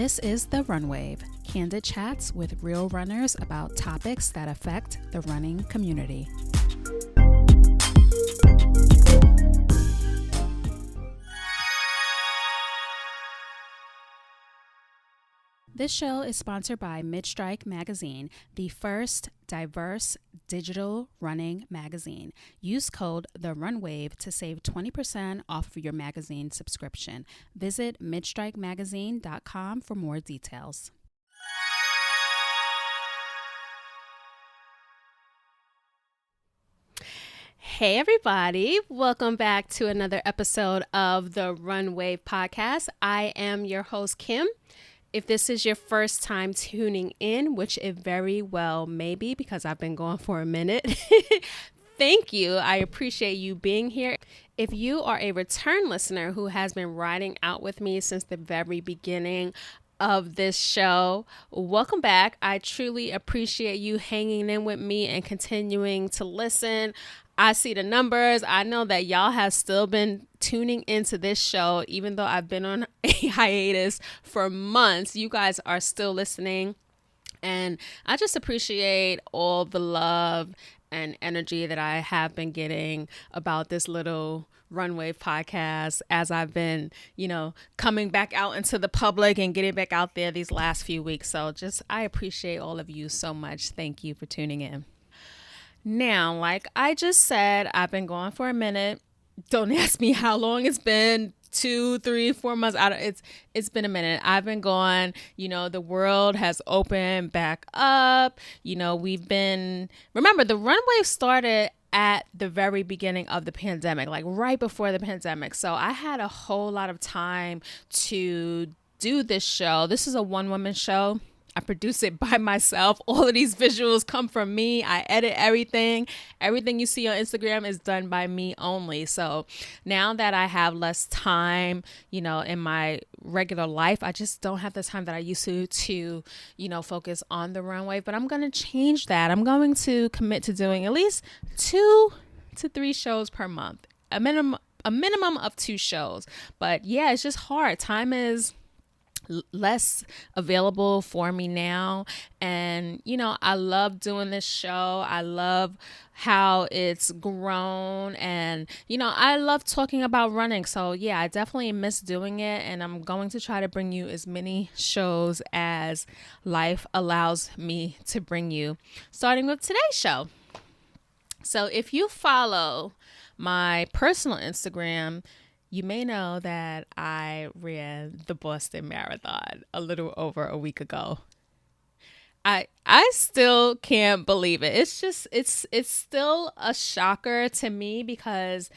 This is The Run Wave, candid chats with real runners about topics that affect the running community. This show is sponsored by Midstrike Magazine, the first diverse digital running magazine. Use code TheRunWave to save 20% off of your magazine subscription. Visit midstrikemagazine.com for more details. Hey everybody, welcome back to another episode of the Run Wave podcast. I am your host, Kim. If this is your first time tuning in, which it very well may be because I've been going for a minute, thank you. I appreciate you being here. If you are a return listener who has been riding out with me since the very beginning of this show, welcome back. I truly appreciate you hanging in with me and continuing to listen. I see the numbers. I know that y'all have still been tuning into this show, even though I've been on a hiatus for months. You guys are still listening. And I just appreciate all the love and energy that I have been getting about this little Runway podcast as I've been, coming back out into the public and getting back out there these last few weeks. So I appreciate all of you so much. Thank you for tuning in. Now, like I just said, I've been going for a minute. Don't ask me how long it's been. 2, 3, 4 months. It's been a minute. I've been gone. The world has opened back up. Remember the runway started at the very beginning of the pandemic, like right before the pandemic. So I had a whole lot of time to do this show. This is a one-woman show. I produce it by myself. All of these visuals come from me. I edit everything. Everything you see on Instagram is done by me only. So now that I have less time, in my regular life, I just don't have the time that I used to focus on the runway. But I'm going to change that. I'm going to commit to doing at least 2 to 3 shows per month, a minimum of 2 shows. But yeah, it's just hard. Time is less available for me now. And, I love doing this show. I love how it's grown. And, I love talking about running. So yeah, I definitely miss doing it. And I'm going to try to bring you as many shows as life allows me to bring you, starting with today's show. So if you follow my personal Instagram, you may know that I ran the Boston Marathon a little over a week ago. I still can't believe it. It's still a shocker to me because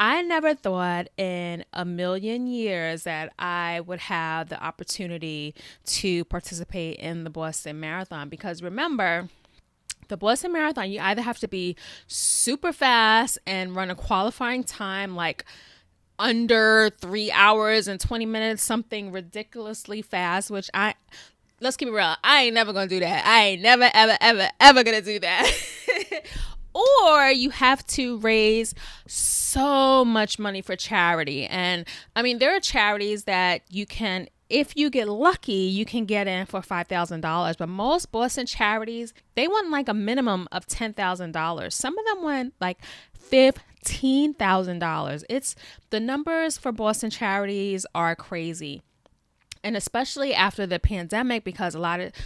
I never thought in a million years that I would have the opportunity to participate in the Boston Marathon. Because remember, the Boston Marathon, you either have to be super fast and run a qualifying time like under 3 hours and 20 minutes, something ridiculously fast, which let's keep it real. I ain't never going to do that. I ain't never, ever, ever, ever going to do that. Or you have to raise so much money for charity. And I mean, there are charities that you can, if you get lucky, you can get in for $5,000. But most Boston charities, they want like a minimum of $10,000. Some of them want like $15,000. The numbers for Boston charities are crazy. And especially after the pandemic, because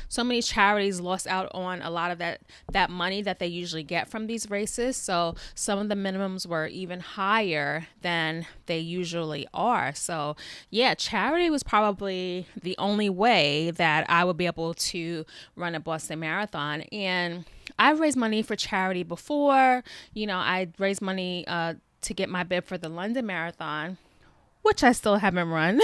so many charities lost out on a lot of that money that they usually get from these races. So some of the minimums were even higher than they usually are. So yeah, charity was probably the only way that I would be able to run a Boston Marathon. And I've raised money for charity before. I raised money to get my bib for the London Marathon, which I still haven't run.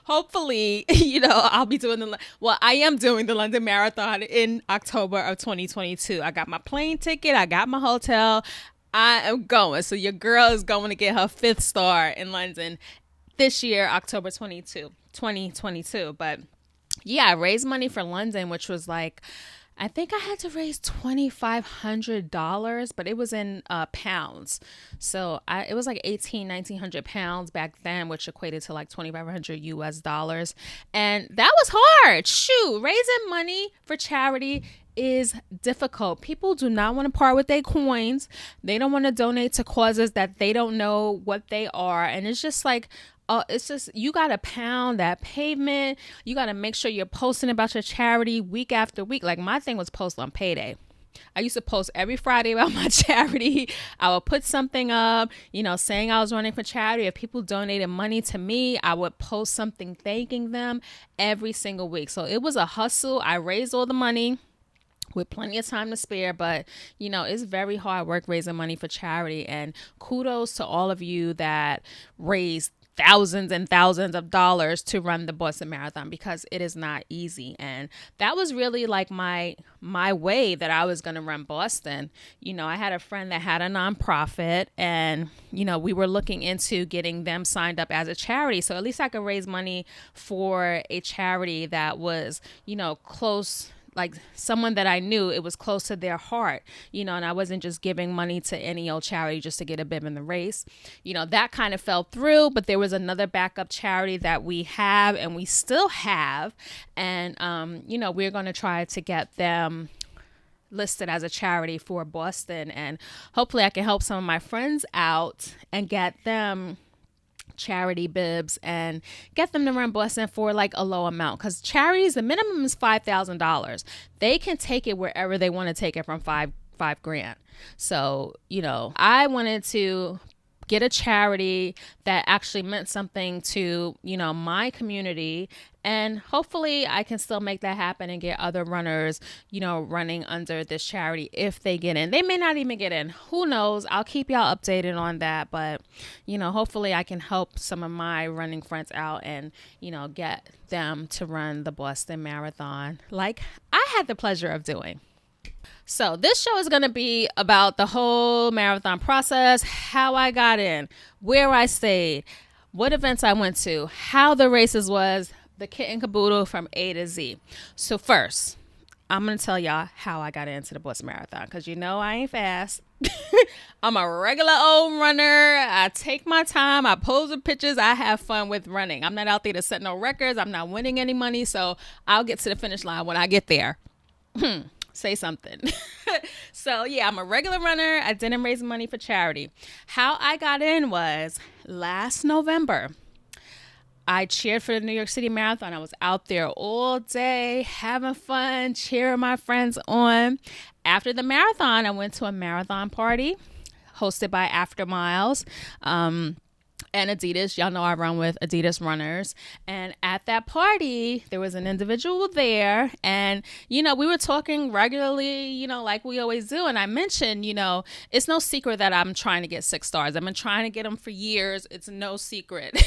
Hopefully, I'll be doing I am doing the London Marathon in October of 2022. I got my plane ticket. I got my hotel. I am going. So your girl is going to get her 5th star in London this year, October 2022. But yeah, I raised money for London, which was like, I think I had to raise $2,500, but it was in pounds. So it was like 1,900 pounds back then, which equated to like 2,500 US dollars. And that was hard. Shoot, raising money for charity is difficult. People do not want to part with their coins. They don't want to donate to causes that they don't know what they are. And it's just like, it's just, you got to pound that pavement. You got to make sure you're posting about your charity week after week. Like my thing was post on payday. I used to post every Friday about my charity. I would put something up, saying I was running for charity. If people donated money to me, I would post something thanking them every single week. So it was a hustle. I raised all the money with plenty of time to spare, but it's very hard work raising money for charity. And kudos to all of you that raised thousands and thousands of dollars to run the Boston Marathon, because it is not easy. And that was really like my way that I was going to run Boston. I had a friend that had a nonprofit, and we were looking into getting them signed up as a charity, so at least I could raise money for a charity that was close, like someone that I knew it was close to their heart, and I wasn't just giving money to any old charity just to get a bib in the race. That kind of fell through, but there was another backup charity that we have and we still have. And, we're going to try to get them listed as a charity for Boston. And hopefully I can help some of my friends out and get them charity bibs and get them to run Boston for like a low amount, because charities, the minimum is $5,000. They can take it wherever they want to take it from five grand. So I wanted to get a charity that actually meant something to my community, and hopefully I can still make that happen and get other runners running under this charity if they get in. They may not even get in, who knows. I'll keep y'all updated on that, but hopefully I can help some of my running friends out and get them to run the Boston Marathon like I had the pleasure of doing. So this show is going to be about the whole marathon process, how I got in, where I stayed, what events I went to, how the races was, the kit and caboodle from A to Z. So first, I'm going to tell y'all how I got into the Boston Marathon, because I ain't fast. I'm a regular old runner. I take my time. I pose the pictures. I have fun with running. I'm not out there to set no records. I'm not winning any money. So I'll get to the finish line when I get there. Say something. So yeah, I'm a regular runner. I didn't raise money for charity. How I got in was last November. I cheered for the New York City Marathon. I was out there all day having fun, cheering my friends on. After the marathon, I went to a marathon party hosted by After Miles. And Adidas. Y'all know I run with Adidas runners. And at that party, there was an individual there. And, we were talking regularly, like we always do. And I mentioned, it's no secret that I'm trying to get 6 stars. I've been trying to get them for years. It's no secret.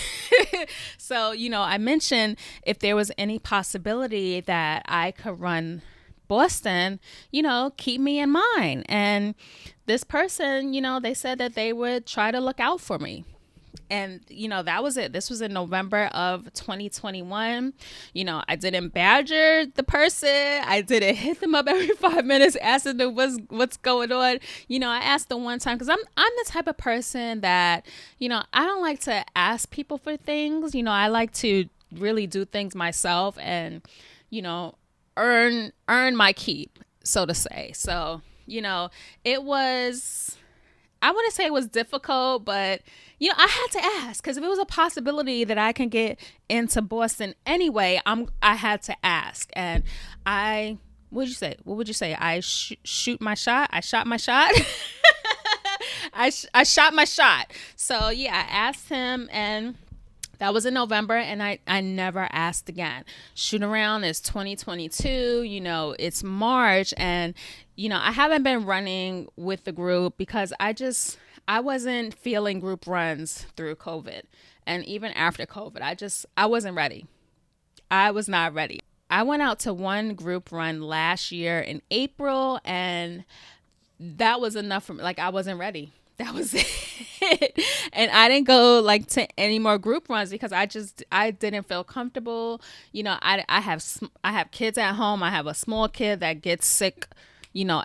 So, I mentioned if there was any possibility that I could run Boston, keep me in mind. And this person, they said that they would try to look out for me. And, that was it. This was in November of 2021. I didn't badger the person. I didn't hit them up every 5 minutes, asking them what's going on. I asked them one time, because I'm the type of person that, I don't like to ask people for things. I like to really do things myself and, earn my keep, so to say. So, it was, I wouldn't say it was difficult, but I had to ask, because if it was a possibility that I can get into Boston anyway, I had to ask. And what would you say? I shoot my shot. I shot my shot. I shot my shot. So yeah, I asked him, and that was in November, and I never asked again. Shoot around is 2022, it's March, and, I haven't been running with the group because I wasn't feeling group runs through COVID. And even after COVID, I wasn't ready. I was not ready. I went out to one group run last year in April, and that was enough for me. Like, I wasn't ready. that was it. And I didn't go like to any more group runs because I didn't feel comfortable. I have kids at home. I have a small kid that gets sick,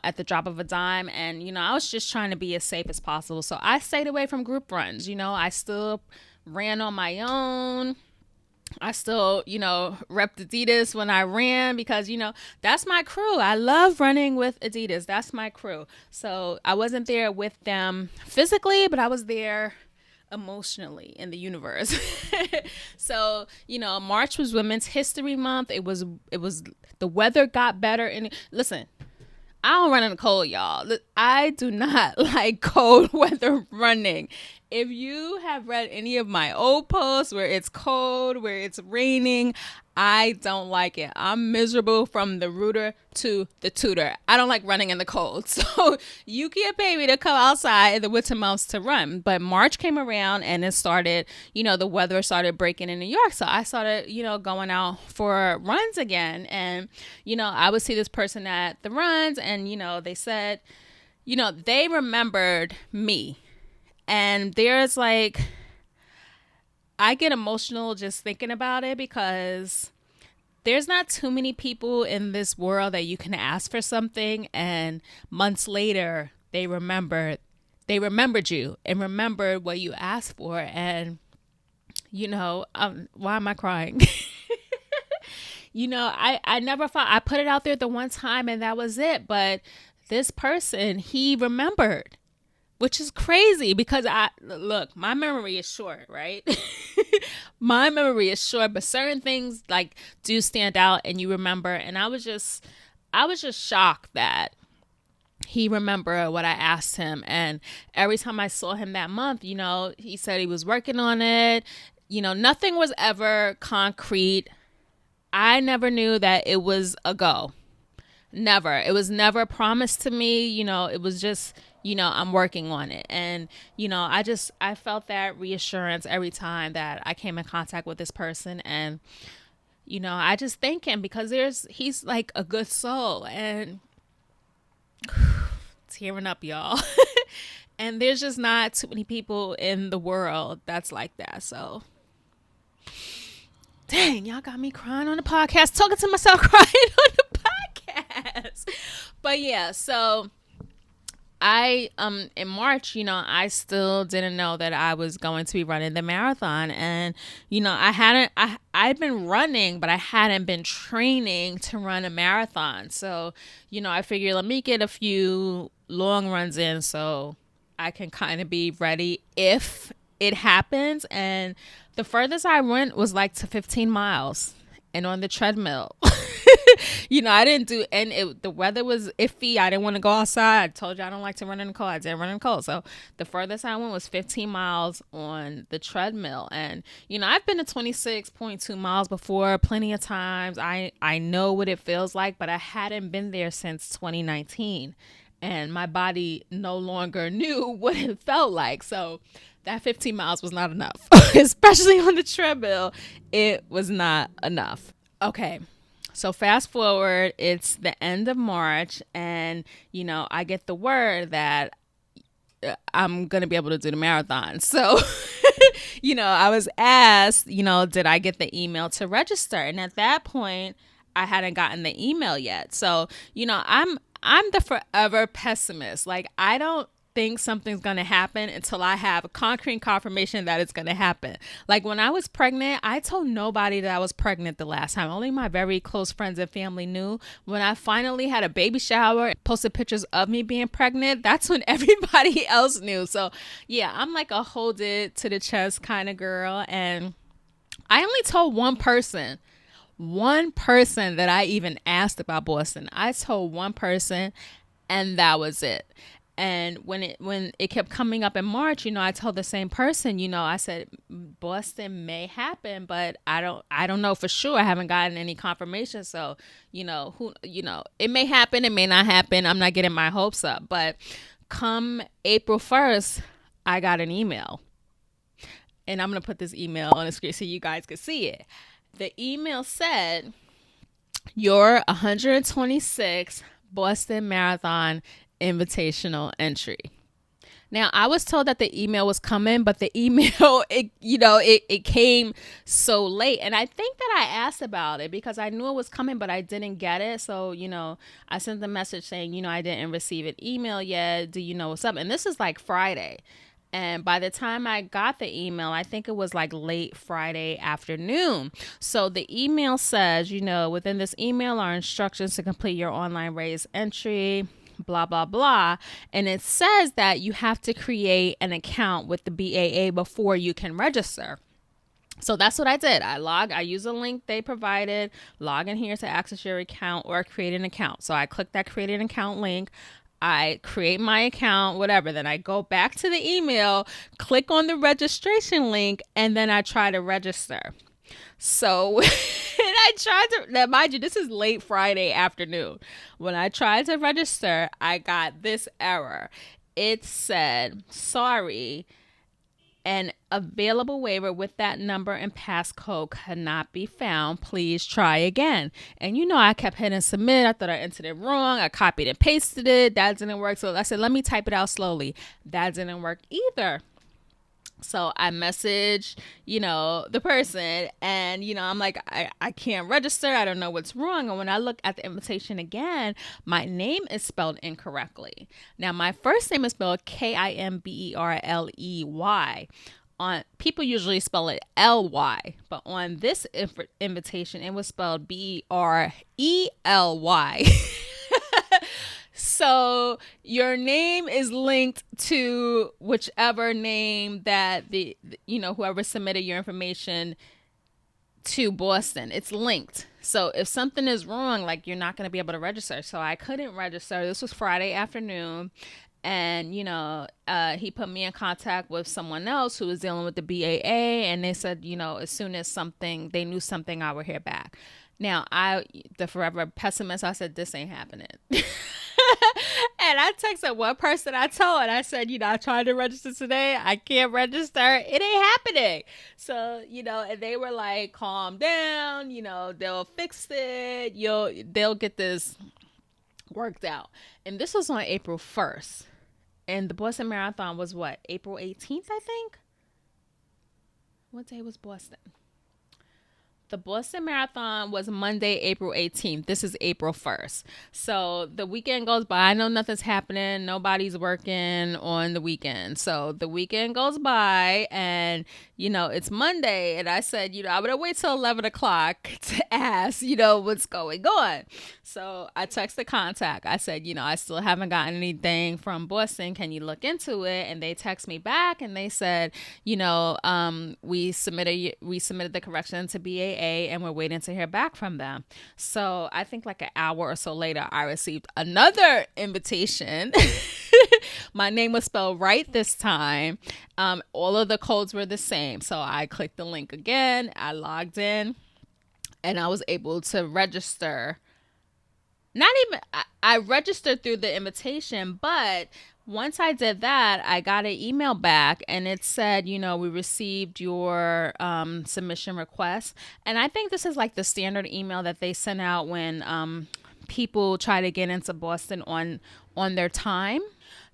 at the drop of a dime. And, I was just trying to be as safe as possible. So I stayed away from group runs. I still ran on my own. I still, repped Adidas when I ran because, that's my crew. I love running with Adidas. That's my crew. So I wasn't there with them physically, but I was there emotionally in the universe. So, March was Women's History Month. It was the weather got better. And listen, I don't run in the cold, y'all. I do not like cold weather running. If you have read any of my old posts where it's cold, where it's raining, I don't like it. I'm miserable from the rooter to the tutor. I don't like running in the cold. So you can't pay me to come outside in the winter months to run. But March came around and it started, the weather started breaking in New York. So I started, going out for runs again. And, I would see this person at the runs and, they said, they remembered me. And there's like, I get emotional just thinking about it because there's not too many people in this world that you can ask for something and months later they remembered you and remembered what you asked for. And, why am I crying? I never thought I put it out there the one time and that was it. But this person, he remembered. Which is crazy because my memory is short, right? My memory is short, but certain things like do stand out and you remember. And I was just shocked that he remembered what I asked him. And every time I saw him that month, he said he was working on it. Nothing was ever concrete. I never knew that it was a go. Never. It was never promised to me. It was just, I'm working on it. And, I felt that reassurance every time that I came in contact with this person. And, I just thank him because he's like a good soul and tearing up, y'all. And there's just not too many people in the world that's like that. So dang, y'all got me crying on the podcast, talking to myself, crying on the podcast. But yeah, so I in March, I still didn't know that I was going to be running the marathon. And I'd been running, but I hadn't been training to run a marathon. So I figured, let me get a few long runs in so I can kind of be ready if it happens. And the furthest I went was like to 15 miles and on the treadmill. I didn't do, and the weather was iffy. I didn't want to go outside. I told you I don't like to run in the cold. I didn't run in the cold. So the furthest I went was 15 miles on the treadmill. And, I've been to 26.2 miles before plenty of times. I know what it feels like, but I hadn't been there since 2019. And my body no longer knew what it felt like. So that 15 miles was not enough, especially on the treadmill. It was not enough. Okay. So fast forward, it's the end of March and, I get the word that I'm going to be able to do the marathon. So, I was asked, did I get the email to register? And at that point, I hadn't gotten the email yet. So, I'm the forever pessimist. Like, I don't think something's going to happen until I have a concrete confirmation that it's going to happen. Like when I was pregnant, I told nobody that I was pregnant the last time. Only my very close friends and family knew. When I finally had a baby shower and posted pictures of me being pregnant, that's when everybody else knew. So yeah, I'm like a hold it to the chest kind of girl. And I only told one person that I even asked about Boston. I told one person and that was it. And when it kept coming up in March, I told the same person, I said, Boston may happen, but I don't know for sure. I haven't gotten any confirmation. So, it may happen. It may not happen. I'm not getting my hopes up. But come April 1st, I got an email. And I'm going to put this email on the screen so you guys can see it. The email said, your 126 Boston Marathon invitational entry. Now, I was told that the email was coming, but the email, it came so late. And I think that I asked about it because I knew it was coming, but I didn't get it. So, I sent the message saying, I didn't receive an email yet. Do you know what's up? And this is like Friday. And by the time I got the email, I think it was like late Friday afternoon. So the email says, within this email are instructions to complete your online race entry, blah, blah, blah. And it says that you have to create an account with the BAA before you can register. So that's what I did. I use a link they provided, log in here to access your account or create an account. So I clicked that create an account link. I create my account, whatever. Then I go back to the email, click on the registration link, and then I try to register. So and I tried to, now mind you, this is late Friday afternoon. When I tried to register, I got this error. It said, sorry, an available waiver with that number and passcode cannot be found. Please try again. And I kept hitting submit. I thought I entered it wrong. I copied and pasted it. That didn't work. So I said, let me type it out slowly. That didn't work either. So I messaged, the person and, I'm like, I can't register. I don't know what's wrong. And when I look at the invitation again, my name is spelled incorrectly. Now, my first name is spelled Kimberley. People usually spell it Ly, but on this invitation, it was spelled Berely. So your name is linked to whichever name that whoever submitted your information to Boston. It's linked. So if something is wrong, like you're not going to be able to register. So I couldn't register. This was Friday afternoon. And, he put me in contact with someone else who was dealing with the BAA. And they said, as soon as they knew something, I would hear back. Now, the forever pessimist, I said, this ain't happening. And I texted one person I told, and I said, I tried to register today. I can't register. It ain't happening. So, and they were like, calm down. They'll fix it. They'll get this worked out. And this was on April 1st. And the Boston Marathon was what? April 18th, I think? What day was Boston? The Boston Marathon was Monday, April 18th. This is April 1st. So the weekend goes by. I know nothing's happening. Nobody's working on the weekend. So the weekend goes by and, it's Monday. And I said, I'm going to wait till 11 o'clock to ask, what's going on. So I texted contact. I said, I still haven't gotten anything from Boston. Can you look into it? And they text me back and they said, we submitted the correction to BAA and we're waiting to hear back from them. So I think like an hour or so later, I received another invitation. My name was spelled right this time. All of the codes were the same. So I clicked the link again. I logged in and I was able to register. I registered through the invitation, but once I did that, I got an email back and it said, we received your submission request. And I think this is like the standard email that they send out when people try to get into Boston on their time.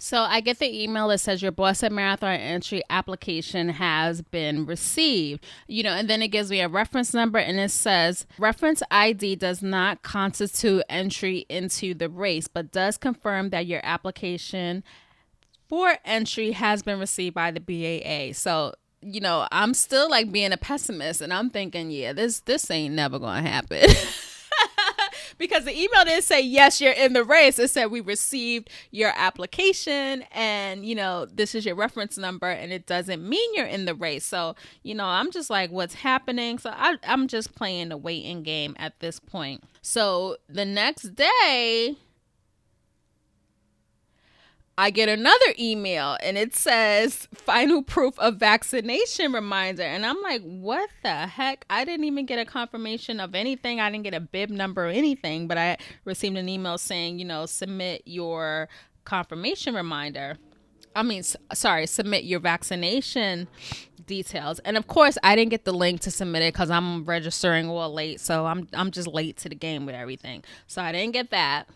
So I get the email that says your Boston Marathon entry application has been received, and then it gives me a reference number and it says reference ID does not constitute entry into the race, but does confirm that your application for entry has been received by the BAA. So, I'm still like being a pessimist and I'm thinking, yeah, this ain't never going to happen. Because the email didn't say, yes, you're in the race. It said we received your application and, this is your reference number and it doesn't mean you're in the race. So, I'm just like, what's happening? So I'm just playing the waiting game at this point. So the next day, I get another email and it says final proof of vaccination reminder. And I'm like, what the heck? I didn't even get a confirmation of anything. I didn't get a bib number or anything, but I received an email saying, submit your confirmation reminder. Submit your vaccination details. And of course, I didn't get the link to submit it because I'm registering a little late. So I'm just late to the game with everything. So I didn't get that.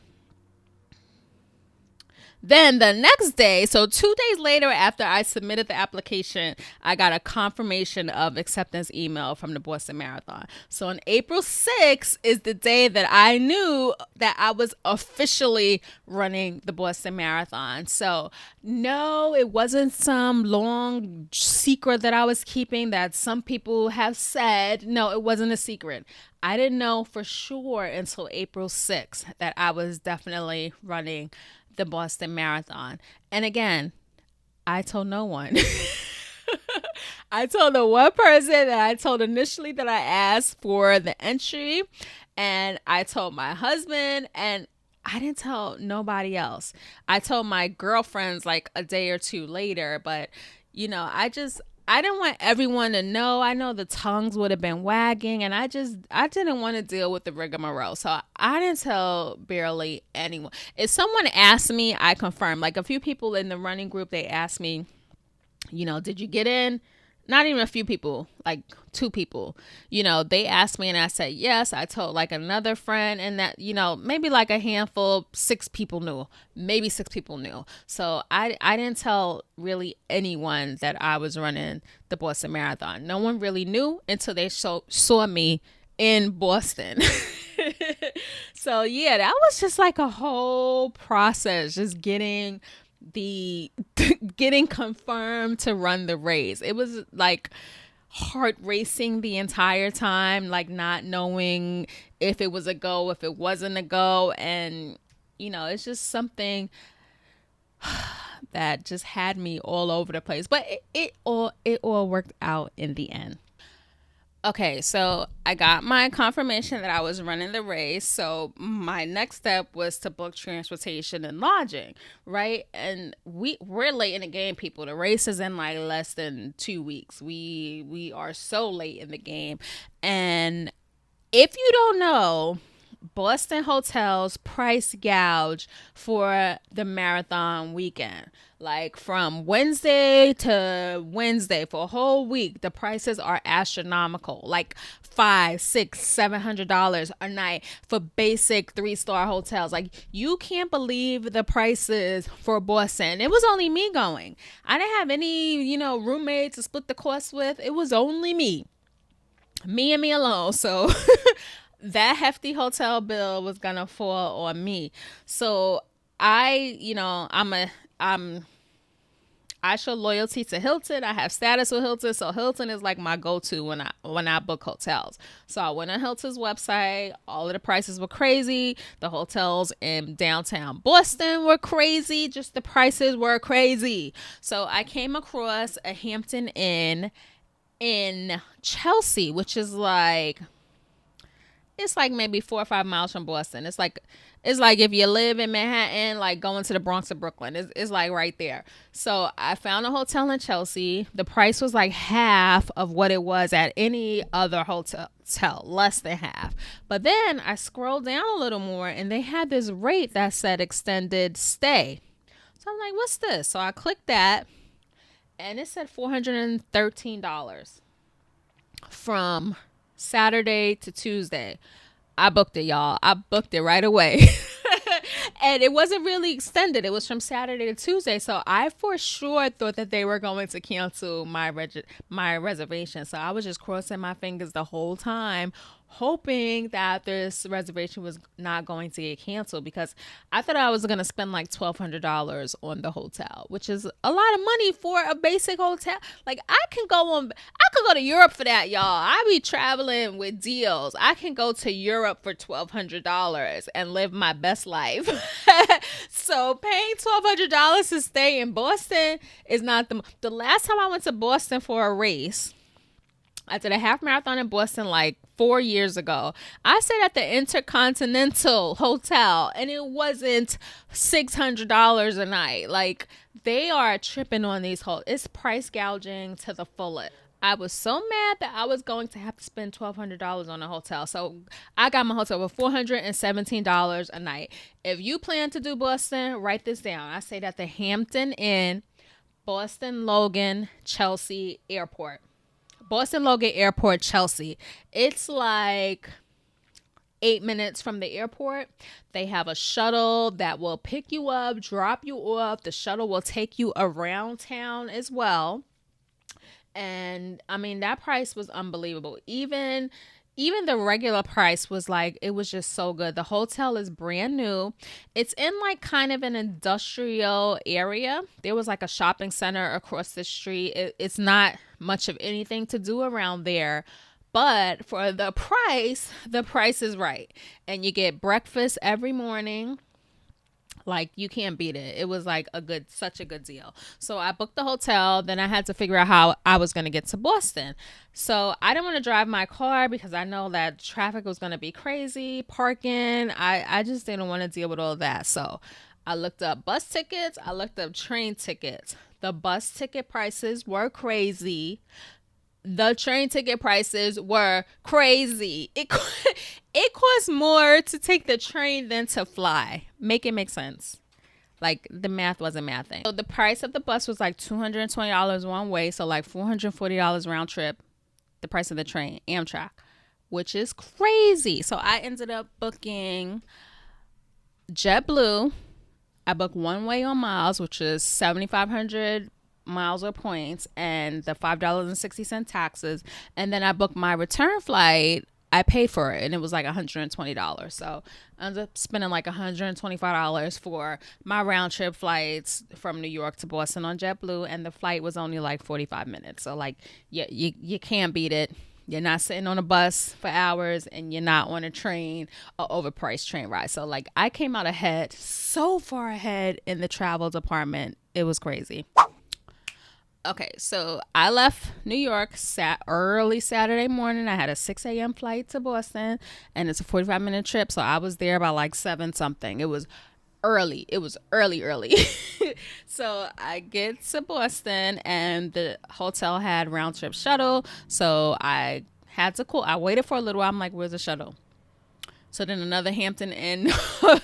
Then the next day, so 2 days later after I submitted the application, I got a confirmation of acceptance email from the Boston Marathon. So on April 6th is the day that I knew that I was officially running the Boston Marathon. So no, it wasn't some long secret that I was keeping that some people have said. No, it wasn't a secret. I didn't know for sure until April 6th that I was definitely running the Boston Marathon. And again, I told no one. I told the one person that I told initially that I asked for the entry, and I told my husband, and I didn't tell nobody else. I told my girlfriends like a day or two later, but I didn't want everyone to know. I know the tongues would have been wagging, and I didn't want to deal with the rigmarole. So I didn't tell barely anyone. If someone asked me, I confirmed. Like a few people in the running group, they asked me, did you get in? Not even a few people, like 2 people, they asked me and I said, yes. I told like another friend, and that, maybe like a handful, 6 people knew, maybe 6 people knew. So I didn't tell really anyone that I was running the Boston Marathon. No one really knew until they saw me in Boston. So yeah, that was just like a whole process, just getting confirmed to run the race. It was like heart racing the entire time, like not knowing if it was a go, if it wasn't a go. And it's just something that just had me all over the place, but it all worked out in the end. Okay, so I got my confirmation that I was running the race. So my next step was to book transportation and lodging, right? And we're late in the game, people. The race is in like less than 2 weeks. We are so late in the game. And if you don't know, Boston hotels price gouge for the marathon weekend. Like from Wednesday to Wednesday for a whole week, the prices are astronomical. Like $500, $600, $700 a night for basic 3-star hotels. Like you can't believe the prices for Boston. It was only me going. I didn't have any, roommates to split the cost with. It was only me and me alone. So that hefty hotel bill was gonna fall on me. So I show loyalty to Hilton. I have status with Hilton, so Hilton is like my go-to when I book hotels. So I went on Hilton's website. All of the prices were crazy. The hotels in downtown Boston were crazy. Just the prices were crazy. So I came across a Hampton Inn in Chelsea, which is like, it's like maybe 4 or 5 miles from Boston. It's like if you live in Manhattan, like going to the Bronx or Brooklyn. It's like right there. So I found a hotel in Chelsea. The price was like half of what it was at any other hotel, less than half. But then I scrolled down a little more and they had this rate that said extended stay. So I'm like, what's this? So I clicked that and it said $413 from Saturday to Tuesday. I booked it, y'all. I booked it right away. And it wasn't really extended. It was from Saturday to Tuesday. So I for sure thought that they were going to cancel my reservation. So I was just crossing my fingers the whole time, hoping that this reservation was not going to get canceled, because I thought I was going to spend like $1,200 on the hotel, which is a lot of money for a basic hotel. Like I could go to Europe for that, y'all. I be traveling with deals. I can go to Europe for $1,200 and live my best life. So paying $1,200 to stay in Boston is not the last time I went to Boston for a race. I did a half marathon in Boston like 4 years ago. I stayed at the Intercontinental Hotel and it wasn't $600 a night. Like they are tripping on these hotels. It's price gouging to the fullest. I was so mad that I was going to have to spend $1,200 on a hotel. So I got my hotel for $417 a night. If you plan to do Boston, write this down. I stayed at the Hampton Inn, Boston Logan, Chelsea Airport. Boston Logan Airport, Chelsea. It's like 8 minutes from the airport. They have a shuttle that will pick you up, drop you off. The shuttle will take you around town as well. And I mean, that price was unbelievable. Even the regular price was like, it was just so good. The hotel is brand new. It's in like kind of an industrial area. There was like a shopping center across the street. It's not much of anything to do around there. But for the price is right. And you get breakfast every morning. Like, you can't beat it. It was like such a good deal. So I booked the hotel. Then I had to figure out how I was going to get to Boston. So I didn't want to drive my car because I know that traffic was going to be crazy. Parking. I just didn't want to deal with all that. So I looked up bus tickets. I looked up train tickets. The bus ticket prices were crazy. The train ticket prices were crazy. It costs more to take the train than to fly. Make it make sense. Like, the math wasn't mathing. So the price of the bus was like $220 one way. So like $440 round trip. The price of the train, Amtrak, which is crazy. So I ended up booking JetBlue. I booked one way on miles, which is 7,500 miles or points, and the $5.60 taxes. And then I booked my return flight. I paid for it, and it was like $120. So I ended up spending like $125 for my round trip flights from New York to Boston on JetBlue, and the flight was only like 45 minutes. So like, you can't beat it. You're not sitting on a bus for hours, and you're not on a train, an overpriced train ride. So like, I came out ahead, so far ahead in the travel department. It was crazy. Okay, so I left New York early Saturday morning. I had a 6 a.m. flight to Boston, and it's a 45-minute trip. So I was there by like 7 something. It was early. It was early. So I get to Boston, and the hotel had round trip shuttle. So I had to call. I waited for a little while. I'm like, where's the shuttle? So then another Hampton Inn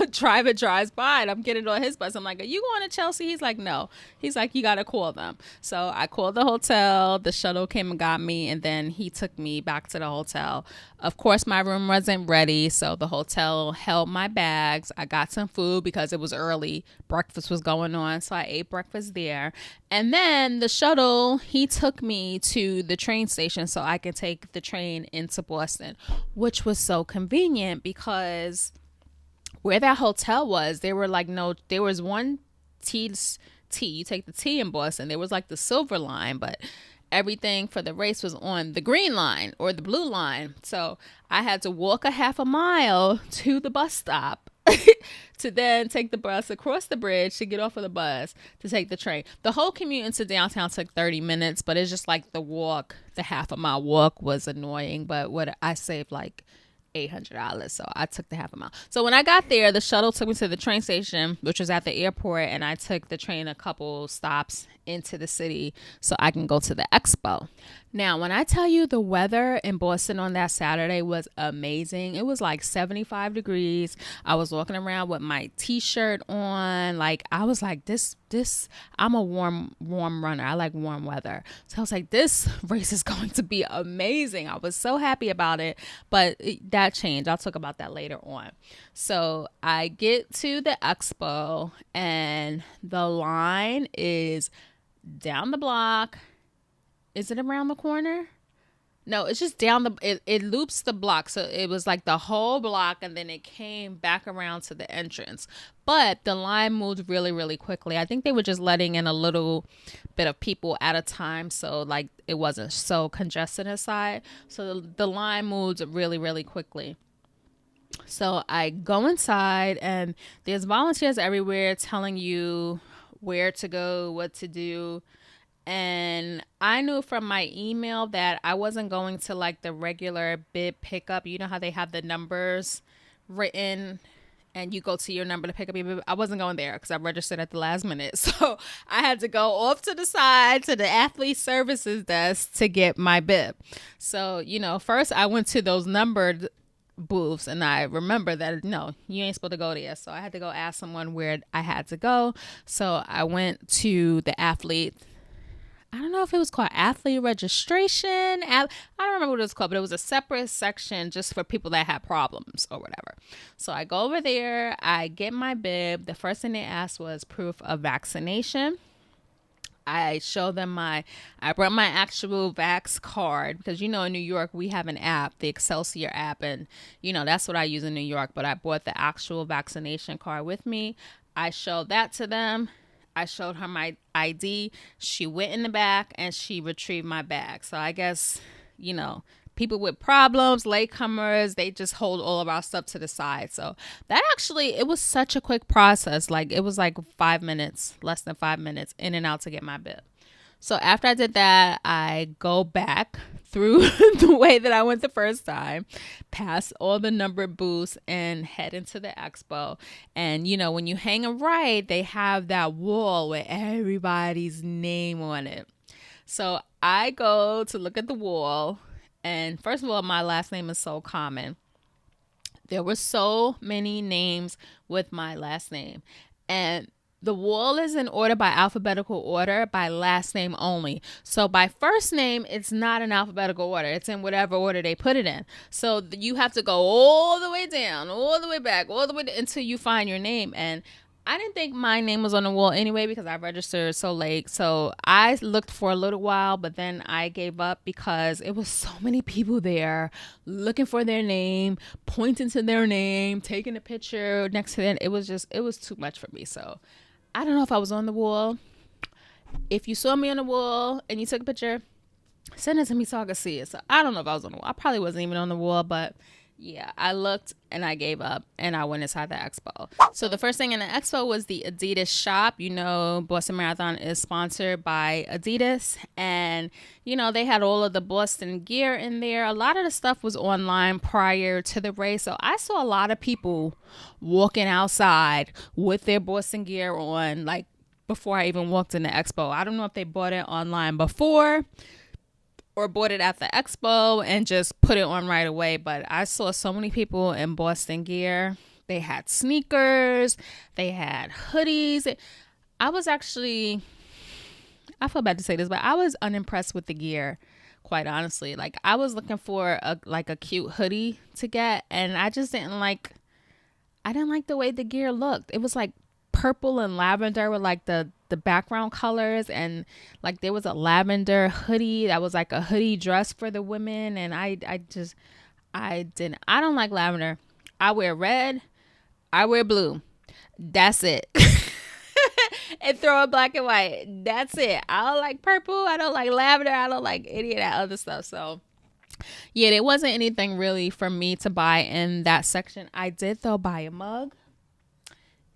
driver drives by, and I'm getting on his bus. I'm like, are you going to Chelsea? He's like, no. He's like, you got to call them. So I called the hotel. The shuttle came and got me, and then he took me back to the hotel. Of course, my room wasn't ready, so the hotel held my bags. I got some food because it was early. Breakfast was going on, so I ate breakfast there. And then the shuttle, he took me to the train station so I could take the train into Boston, which was so convenient because where that hotel was, there was one T. You take the T in Boston. There was like the silver line, but everything for the race was on the green line or the blue line. So I had to walk a half a mile to the bus stop to then take the bus across the bridge to get off of the bus to take the train. The whole commute into downtown took 30 minutes, but it's just like the half a mile walk was annoying. But what I saved like $800, so I took the half a mile. So when I got there, the shuttle took me to the train station, which was at the airport, and I took the train a couple stops into the city so I can go to the expo. Now, when I tell you the weather in Boston on that Saturday was amazing, it was like 75 degrees. I was walking around with my t-shirt on. Like, I was like, this, I'm a warm runner. I like warm weather. So I was like, this race is going to be amazing. I was so happy about it, but that changed. I'll talk about that later on. So I get to the expo, and the line is down the block. Is it around the corner? No, it's just down it loops the block. So it was like the whole block, and then it came back around to the entrance. But the line moved really, really quickly. I think they were just letting in a little bit of people at a time, so like it wasn't so congested inside. So the line moved really, really quickly. So I go inside, and there's volunteers everywhere telling you where to go, what to do. And I knew from my email that I wasn't going to like the regular bib pickup. You know how they have the numbers written and you go to your number to pick up your bib? I wasn't going there because I registered at the last minute. So I had to go off to the side to the athlete services desk to get my bib. So, first I went to those numbered booths, and I remember that no, you ain't supposed to go there. So I had to go ask someone where I had to go. So I went to the athlete I don't know if it was called athlete registration. I don't remember what it was called, but it was a separate section just for people that had problems or whatever. So I go over there, I get my bib. The first thing they asked was proof of vaccination. I show them I brought my actual Vax card because, in New York, we have an app, the Excelsior app. And, that's what I use in New York. But I brought the actual vaccination card with me. I showed that to them. I showed her my ID. She went in the back and she retrieved my bag. So I guess, people with problems, latecomers, they just hold all of our stuff to the side. So that actually, it was such a quick process. Like it was like 5 minutes, less than 5 minutes in and out to get my bib. So after I did that, I go back through the way that I went the first time, past all the numbered booths and head into the expo. And, when you hang a right, they have that wall with everybody's name on it. So I go to look at the wall. And first of all, my last name is so common. There were so many names with my last name. And the wall is in order by alphabetical order by last name only. So by first name, it's not in alphabetical order. It's in whatever order they put it in. So you have to go all the way down, all the way back, all the way until you find your name. And I didn't think my name was on the wall anyway because I registered so late. So I looked for a little while, but then I gave up because it was so many people there looking for their name, pointing to their name, taking a picture next to them. It was too much for me. So I don't know if I was on the wall. If you saw me on the wall and you took a picture, send it to me so I could see it. So I don't know if I was on the wall. I probably wasn't even on the wall, but yeah, I looked and I gave up and I went inside the expo. So the first thing in the expo was the Adidas shop. Boston Marathon is sponsored by Adidas, and they had all of the Boston gear in there. A lot of the stuff was online prior to the race. So I saw a lot of people walking outside with their Boston gear on, like before I even walked in the expo. I don't know if they bought it online before or bought it at the expo and just put it on right away. But I saw so many people in Boston gear. They had sneakers. They had hoodies. I feel bad to say this, but I was unimpressed with the gear, quite honestly. Like I was looking for a cute hoodie to get, and I didn't like the way the gear looked. It was like purple and lavender with like the background colors, and like there was a lavender hoodie that was like a hoodie dress for the women, and I don't like lavender. I wear red, I wear blue, that's it. And throw in black and white, that's it. I don't like purple, I don't like lavender, I don't like any of that other stuff. So yeah, there wasn't anything really for me to buy in that section. I did though buy a mug.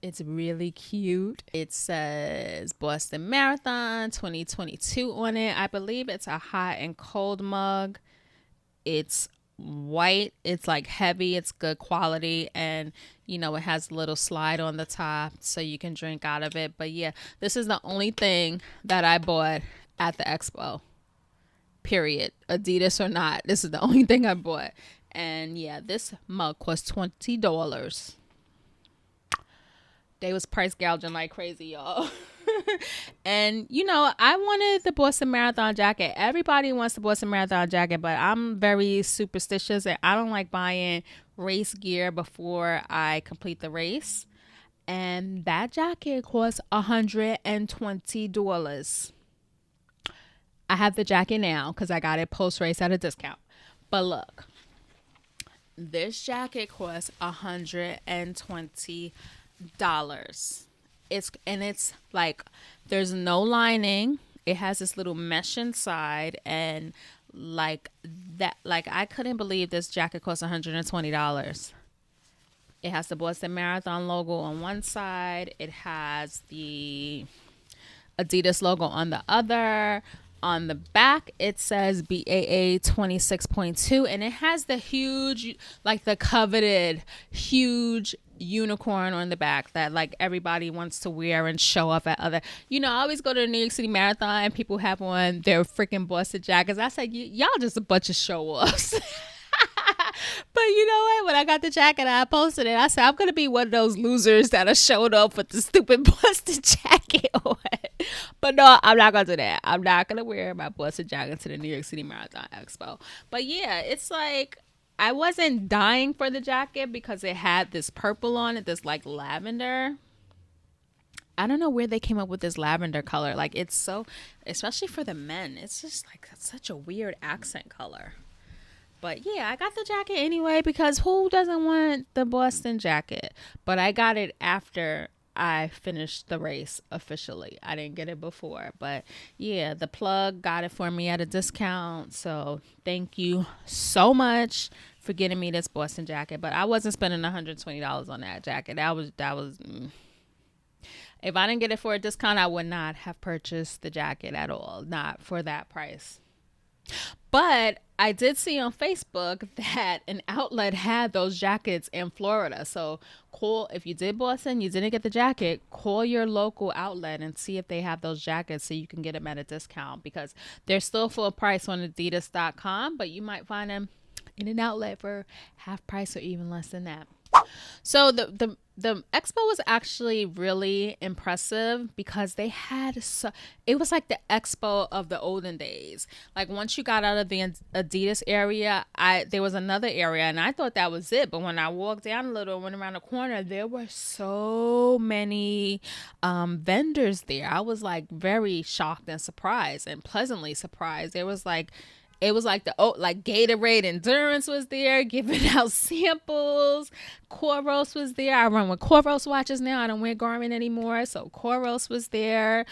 It's really cute. It says Boston Marathon 2022 on it. I believe it's a hot and cold mug. It's white. It's like heavy. It's good quality. And, it has a little slide on the top so you can drink out of it. But yeah, this is the only thing that I bought at the expo. Period. Adidas or not. This is the only thing I bought. And yeah, this mug cost $20. They was price gouging like crazy, y'all. And, I wanted the Boston Marathon jacket. Everybody wants the Boston Marathon jacket, but I'm very superstitious and I don't like buying race gear before I complete the race. And that jacket cost $120. I have the jacket now because I got it post-race at a discount. But look, this jacket costs $120. It's like there's no lining. It has this little mesh inside, and like I couldn't believe this jacket cost $120. It has the Boston Marathon logo on one side. It has the Adidas logo on the other. On the back, it says BAA 26.2, and it has the huge, like the coveted huge unicorn on the back that like everybody wants to wear and show up at other. I always go to the New York City Marathon and people have on their freaking Boston jackets. I say, y'all just a bunch of show offs. But you know what? When I got the jacket, I posted it. I said, I'm going to be one of those losers that are showed up with the stupid busted jacket on. But no, I'm not going to do that. I'm not going to wear my busted jacket to the New York City Marathon Expo. But yeah, it's like, I wasn't dying for the jacket because it had this purple on it, this like lavender. I don't know where they came up with this lavender color. Like, it's so, especially for the men, it's just like such a weird accent color. But yeah, I got the jacket anyway because who doesn't want the Boston jacket? But I got it after I finished the race officially. I didn't get it before. But yeah, the plug got it for me at a discount. So thank you so much for getting me this Boston jacket. But I wasn't spending $120 on that jacket. That was if I didn't get it for a discount, I would not have purchased the jacket at all. Not for that price. But I did see on Facebook that an outlet had those jackets in Florida. So call, if you did Boston, you didn't get the jacket, call your local outlet and see if they have those jackets so you can get them at a discount, because they're still full price on adidas.com, but you might find them in an outlet for half price or even less than that. So the expo was actually really impressive because they had it was like the expo of the olden days. Like, once you got out of the Adidas area, there was another area and I thought that was it. But when I walked down a little, went around the corner, there were so many vendors there. I was like very shocked and surprised, and pleasantly surprised. It was like Gatorade Endurance was there giving out samples. Coros was there. I run with Coros watches now. I don't wear Garmin anymore. So Coros was there.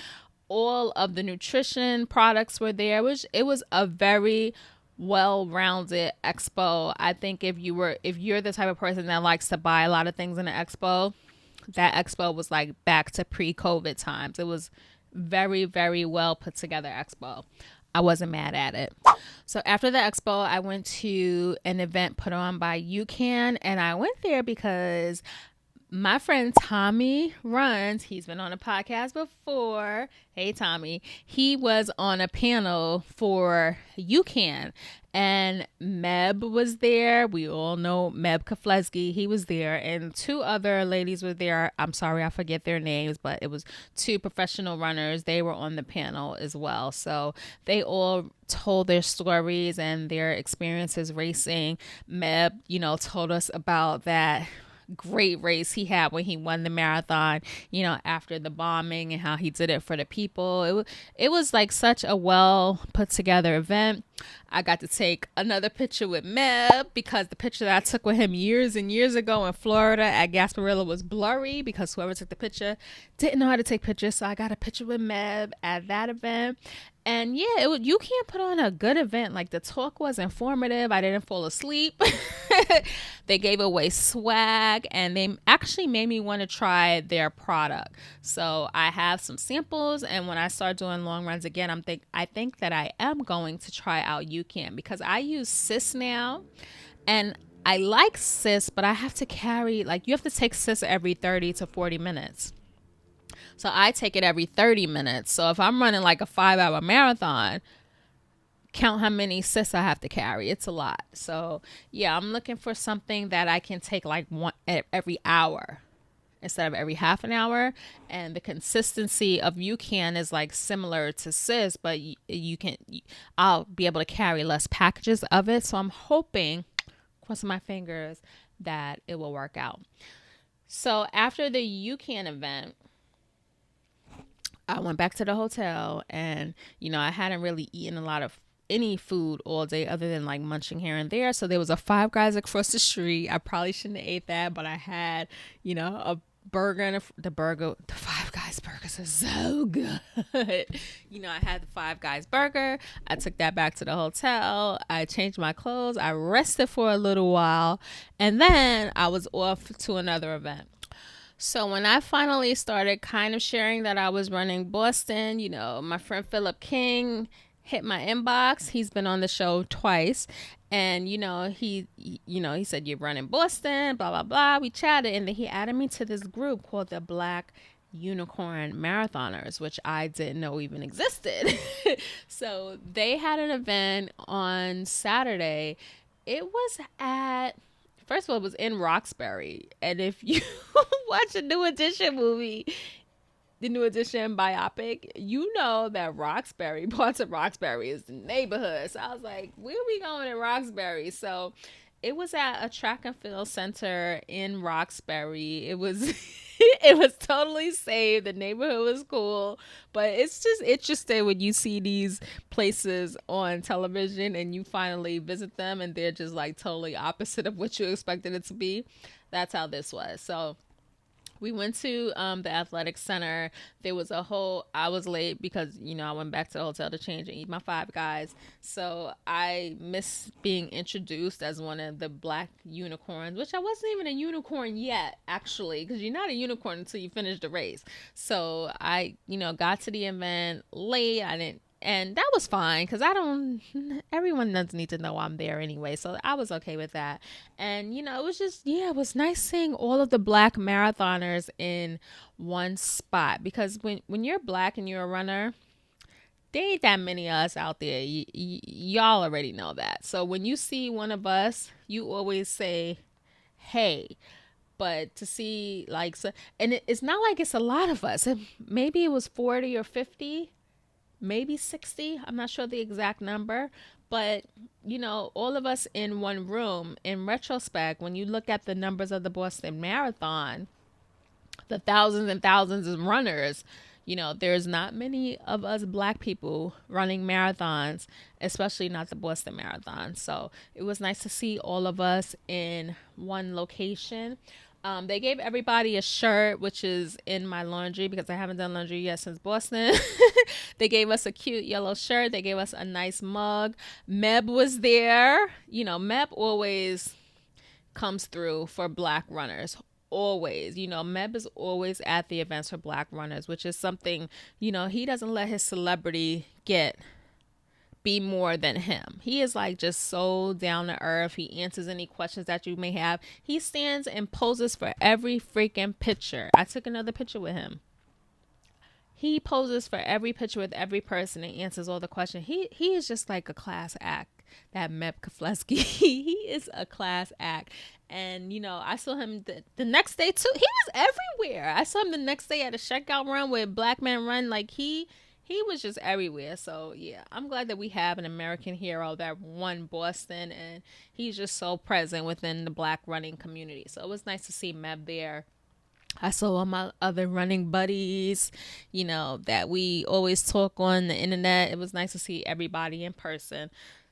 All of the nutrition products were there. It was a very well-rounded expo. I think if you're the type of person that likes to buy a lot of things in the expo, that expo was like back to pre-COVID times. It was very, very well put together expo. I wasn't mad at it. So after the expo, I went to an event put on by UCAN, and I went there because my friend Tommy Runs, he's been on a podcast before. Hey, Tommy. He was on a panel for UCAN, and Meb was there. We all know Meb Keflezgi. He was there, and two other ladies were there. I'm sorry, I forget their names, but it was two professional runners. They were on the panel as well. So they all told their stories and their experiences racing. Meb, told us about that great race he had when he won the marathon, after the bombing, and how he did it for the people. It was like such a well put together event. I got to take another picture with Meb because the picture that I took with him years and years ago in Florida at Gasparilla was blurry because whoever took the picture didn't know how to take pictures. So I got a picture with Meb at that event. And yeah, you can't put on a good event. Like, the talk was informative. I didn't fall asleep. They gave away swag, and they actually made me want to try their product. So I have some samples, and when I start doing long runs again, I think that I am going to try out UCAN because I use Sis now, and I like Sis, but I have to carry, like, you have to take Sis every 30 to 40 minutes. So I take it every 30 minutes. So if I'm running like a 5-hour marathon, count how many Sis I have to carry. It's a lot. So yeah, I'm looking for something that I can take like one every hour instead of every half an hour. And the consistency of UCAN is like similar to Sis, but I'll be able to carry less packages of it. So I'm hoping, crossing my fingers, that it will work out. So after the UCAN event, I went back to the hotel, and I hadn't really eaten any food all day other than like munching here and there. So there was a Five Guys across the street. I probably shouldn't have ate that, but I had a burger, and the Five Guys burgers are so good. I had the Five Guys burger. I took that back to the hotel. I changed my clothes. I rested for a little while, and then I was off to another event. So when I finally started kind of sharing that I was running Boston, my friend Philip King hit my inbox. He's been on the show twice. And, he said, you're running Boston, blah, blah, blah. We chatted. And then he added me to this group called the Black Unicorn Marathoners, which I didn't know even existed. So they had an event on Saturday, It was at, first of all, it was in Roxbury. And if you watch a New Edition movie, the New Edition biopic, you know that Roxbury, parts of Roxbury is the neighborhood. So I was like, where are we going in Roxbury? So it was at a track and field center in Roxbury. It was it was totally safe. The neighborhood was cool, but it's just interesting when you see these places on television and you finally visit them and they're just like totally opposite of what you expected it to be. That's how this was. So we went to the athletic center. There was a whole, I was late because, I went back to the hotel to change and eat my Five Guys. So I missed being introduced as one of the black unicorns, which I wasn't even a unicorn yet, actually, because you're not a unicorn until you finish the race. So I, got to the event late. And that was fine because everyone doesn't need to know I'm there anyway. So I was okay with that. And, it was just, it was nice seeing all of the black marathoners in one spot. Because when you're black and you're a runner, there ain't that many of us out there. Y'all already know that. So when you see one of us, you always say, hey. But to see and it's not like it's a lot of us. Maybe it was 40 or 50. Maybe 60. I'm not sure the exact number, but all of us in one room. In retrospect, when you look at the numbers of the Boston Marathon, the thousands and thousands of runners, there's not many of us black people running marathons, especially not the Boston Marathon. So it was nice to see all of us in one location. They gave everybody a shirt, which is in my laundry because I haven't done laundry yet since Boston. They gave us a cute yellow shirt. They gave us a nice mug. Meb was there. Meb always comes through for black runners. Always. Meb is always at the events for black runners, which is something, he doesn't let his celebrity be more than him. He is just so down to earth. He answers any questions that you may have. He stands and poses for every freaking picture. I took another picture with him. He poses for every picture with every person and answers all the questions. He is just like a class act. That Meb Keflezighi. He is a class act. And, I saw him the next day too. He was everywhere. I saw him the next day at a checkout run with Black Men Run. He was just everywhere. So, yeah, I'm glad that we have an American hero that won Boston, and he's just so present within the black running community. So it was nice to see Meb there. I saw all my other running buddies, that we always talk on the internet. It was nice to see everybody in person.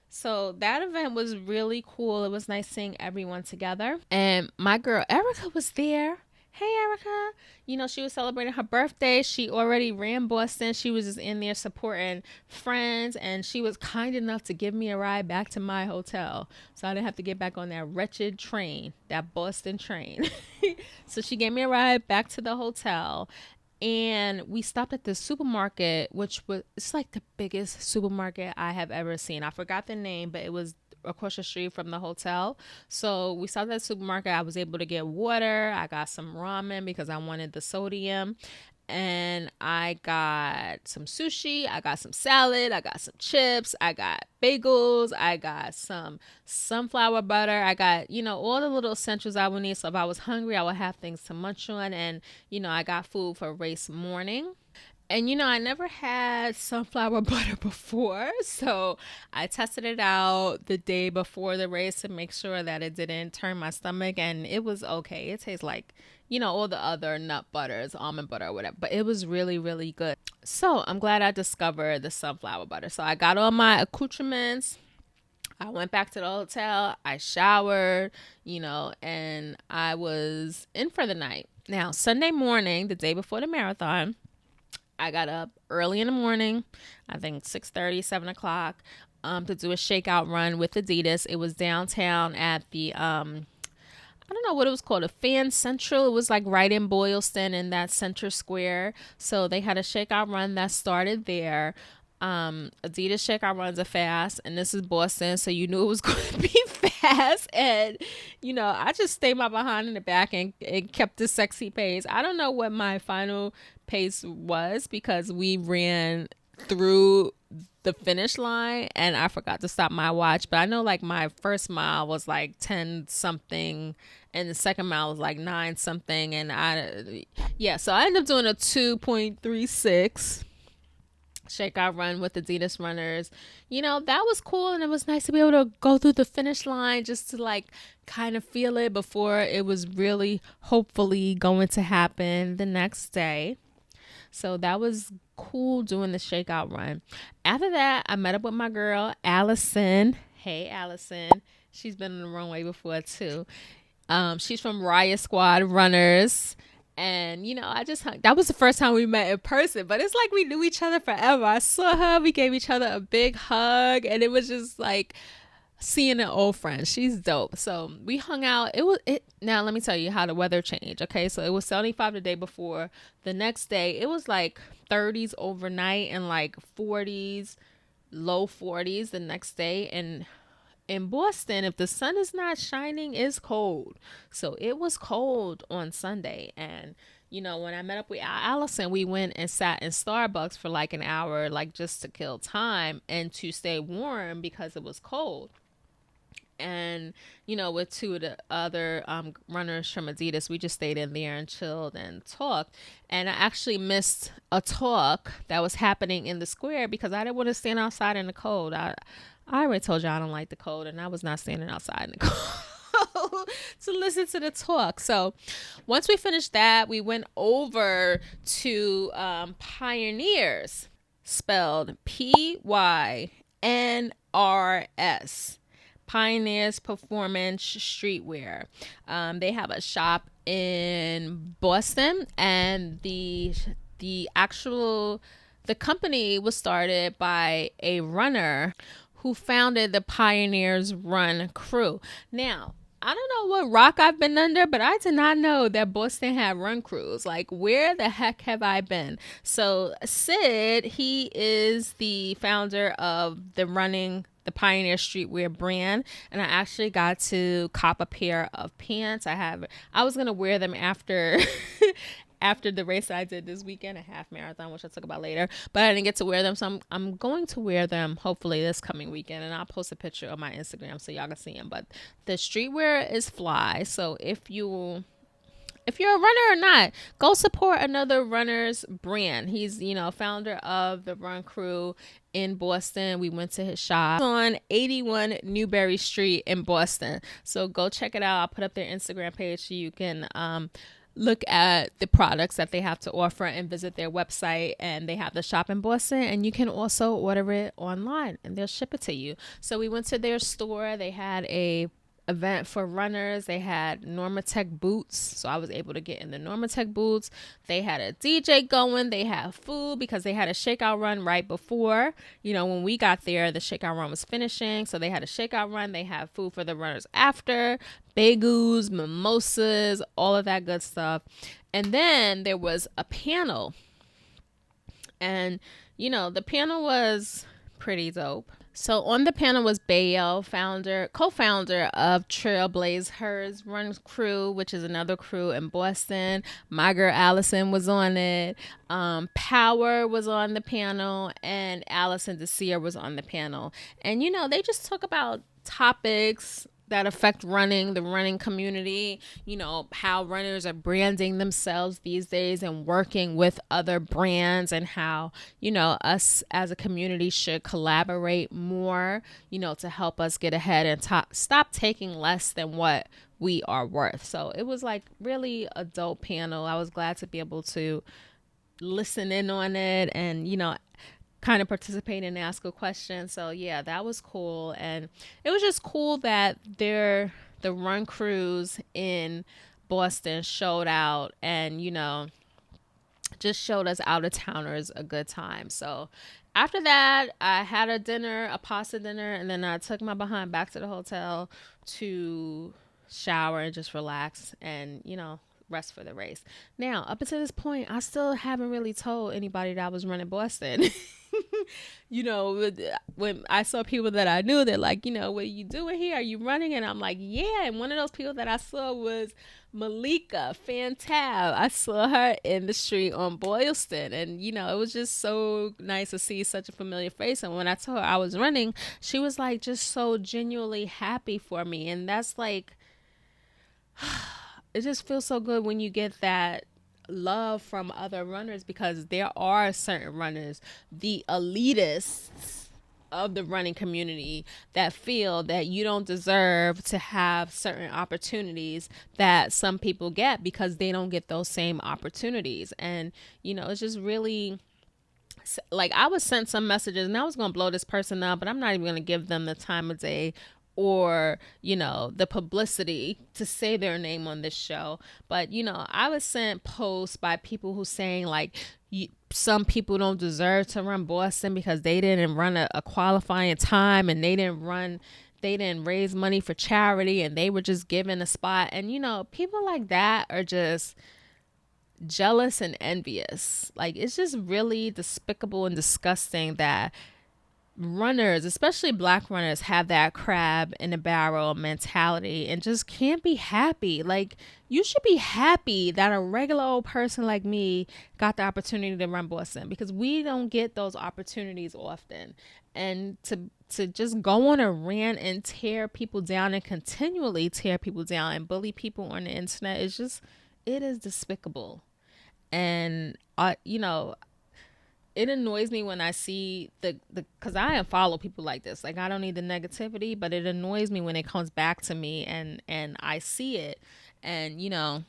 So that event was really cool. It was nice seeing everyone together. And my girl Erica was there. Hey, Erica. She was celebrating her birthday. She already ran Boston. She was just in there supporting friends. And she was kind enough to give me a ride back to my hotel. So I didn't have to get back on that wretched train, that Boston train. So she gave me a ride back to the hotel. And we stopped at the supermarket, it's like the biggest supermarket I have ever seen. I forgot the name, but it was across the street from the hotel. So we stopped at the supermarket. I was able to get water. I got some ramen because I wanted the sodium. And I got some sushi. I got some salad. I got some chips. I got bagels. I got some sunflower butter. I got, all the little essentials I would need. So if I was hungry, I would have things to munch on. And, I got food for race morning. And, I never had sunflower butter before, so I tested it out the day before the race to make sure that it didn't turn my stomach, and it was okay. It tastes like, all the other nut butters, almond butter or whatever, but it was really, really good. So I'm glad I discovered the sunflower butter. So I got all my accoutrements. I went back to the hotel. I showered, and I was in for the night. Now, Sunday morning, the day before the marathon, I got up early in the morning, I think 6:30, 7 o'clock, to do a shakeout run with Adidas. It was downtown at the, I don't know what it was called, a Fan Central. It was right in Boylston in that center square. So they had a shakeout run that started there. Adidas shakeout runs are fast, and this is Boston, so you knew it was going to be fast. And I just stayed my behind in the back and kept the sexy pace. I don't know what my final pace was because we ran through the finish line and I forgot to stop my watch. But I know like my first mile was like 10 something and the second mile was like 9 something. And so I ended up doing a 2.36 shakeout run with Adidas runners. That was cool, and it was nice to be able to go through the finish line just to like kind of feel it before it was really hopefully going to happen the next day. So that was cool doing the shakeout run. After that, I met up with my girl Allison. Hey Allison, she's been on the runway before too. She's from Riot Squad Runners. And, that was the first time we met in person, but it's like we knew each other forever. I saw her, we gave each other a big hug, and it was just like seeing an old friend. She's dope. So we hung out. Now let me tell you how the weather changed. Okay. So it was 75 the day before. The next day, it was like 30s overnight and like 40s, low 40s the next day. And in Boston, if the sun is not shining, it's cold. So it was cold on Sunday. And, when I met up with Allison, we went and sat in Starbucks for like an hour, like just to kill time and to stay warm because it was cold. And, with two of the other runners from Adidas, we just stayed in there and chilled and talked. And I actually missed a talk that was happening in the square because I didn't want to stand outside in the cold. I already told you I don't like the cold, and I was not standing outside in the cold to listen to the talk. So once we finished that, we went over to Pioneers, spelled Pynrs, Pioneers Performance Streetwear. They have a shop in Boston, and the company was started by a runner who founded the Pioneers Run crew. Now, I don't know what rock I've been under, but I did not know that Boston had run crews. Like, where the heck have I been? So Sid, he is the founder of the Pioneer Streetwear brand, and I actually got to cop a pair of pants. I was gonna wear them after after the race I did this weekend, a half marathon, which I'll talk about later, but I didn't get to wear them. So I'm going to wear them hopefully this coming weekend, and I'll post a picture on my Instagram so y'all can see them. But the streetwear is fly. So if you're a runner or not, go support another runner's brand. He's, founder of the Run Crew in Boston. We went to his shop on 81 Newberry Street in Boston. So go check it out. I'll put up their Instagram page so you can look at the products that they have to offer and visit their website. And they have the shop in Boston, and you can also order it online and they'll ship it to you. So we went to their store. They had a event for runners. They had Normatec boots, so I was able to get in the Normatec boots. They had a DJ going. They had food because they had a shakeout run right before. When we got there, the shakeout run was finishing, so they had a shakeout run. They had food for the runners after, bagels, mimosas, all of that good stuff. And then there was a panel, and the panel was pretty dope. So on the panel was Bayo, co-founder of Trailblazers Run Crew, which is another crew in Boston. My girl Allison was on it. Power was on the panel, and Allison Desir was on the panel. And they just talk about topics that affect the running community, how runners are branding themselves these days and working with other brands, and how, us as a community should collaborate more, to help us get ahead and stop taking less than what we are worth. So it was like really a dope panel. I was glad to be able to listen in on it and, kind of participate and ask a question. So yeah, that was cool. And it was just cool that the run crews in Boston showed out and, just showed us out of towners a good time. So after that, I had a pasta dinner, and then I took my behind back to the hotel to shower and just relax and, rest for the race. Now, up until this point, I still haven't really told anybody that I was running Boston. You know, when I saw people that I knew, they're like, you know, what are you doing here? Are you running? And I'm like, yeah. And one of those people that I saw was Malika Fantab. I saw her in the street on Boylston. And, you know, it was just so nice to see such a familiar face. And when I told her I was running, she was like just so genuinely happy for me. And that's like, it just feels so good when you get that love from other runners, because there are certain runners, the elitists of the running community, that feel that you don't deserve to have certain opportunities that some people get because they don't get those same opportunities. And, you know, it's just really like, I was sent some messages and I was going to blow this person up, but I'm not even going to give them the time of day or, you know, the publicity to say their name on this show. But, you know, I was sent posts by people who saying like, some people don't deserve to run Boston because they didn't run a qualifying time, and they didn't raise money for charity, and they were just given a spot. And, you know, people like that are just jealous and envious. Like, it's just really despicable and disgusting that runners, especially Black runners, have that crab in a barrel mentality and just can't be happy. Like, you should be happy that a regular old person like me got the opportunity to run Boston, because we don't get those opportunities often. And to just go on a rant and tear people down and continually tear people down and bully people on the internet is just, it is despicable. And you know, it annoys me when I see because I unfollow people like this. Like, I don't need the negativity, but it annoys me when it comes back to me and I see it. And, you know,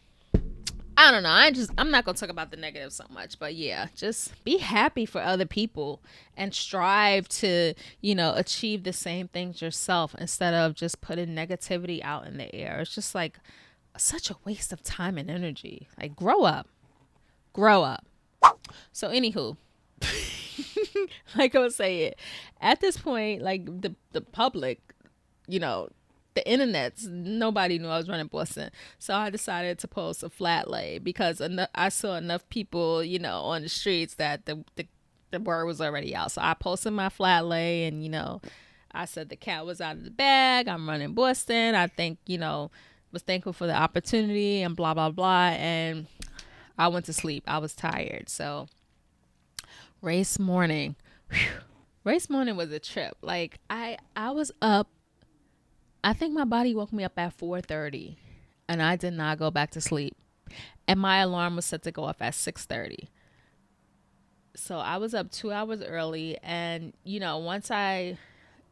I don't know. I'm not going to talk about the negative so much, but yeah, just be happy for other people and strive to, you know, achieve the same things yourself instead of just putting negativity out in the air. It's just like such a waste of time and energy. Like, grow up. So anywho, like I was saying, at this point, like the public, you know, the internet's, nobody knew I was running Boston. So I decided to post a flat lay because I saw enough people, you know, on the streets that the word was already out. So I posted my flat lay, and, you know, I said the cat was out of the bag. I'm running Boston. I think, you know, was thankful for the opportunity and blah, blah, blah. And I went to sleep. I was tired. So race morning was a trip. Like, I was up. I think my body woke me up at 4:30, and I did not go back to sleep. And my alarm was set to go off at 6:30. So I was up 2 hours early, and, you know, once I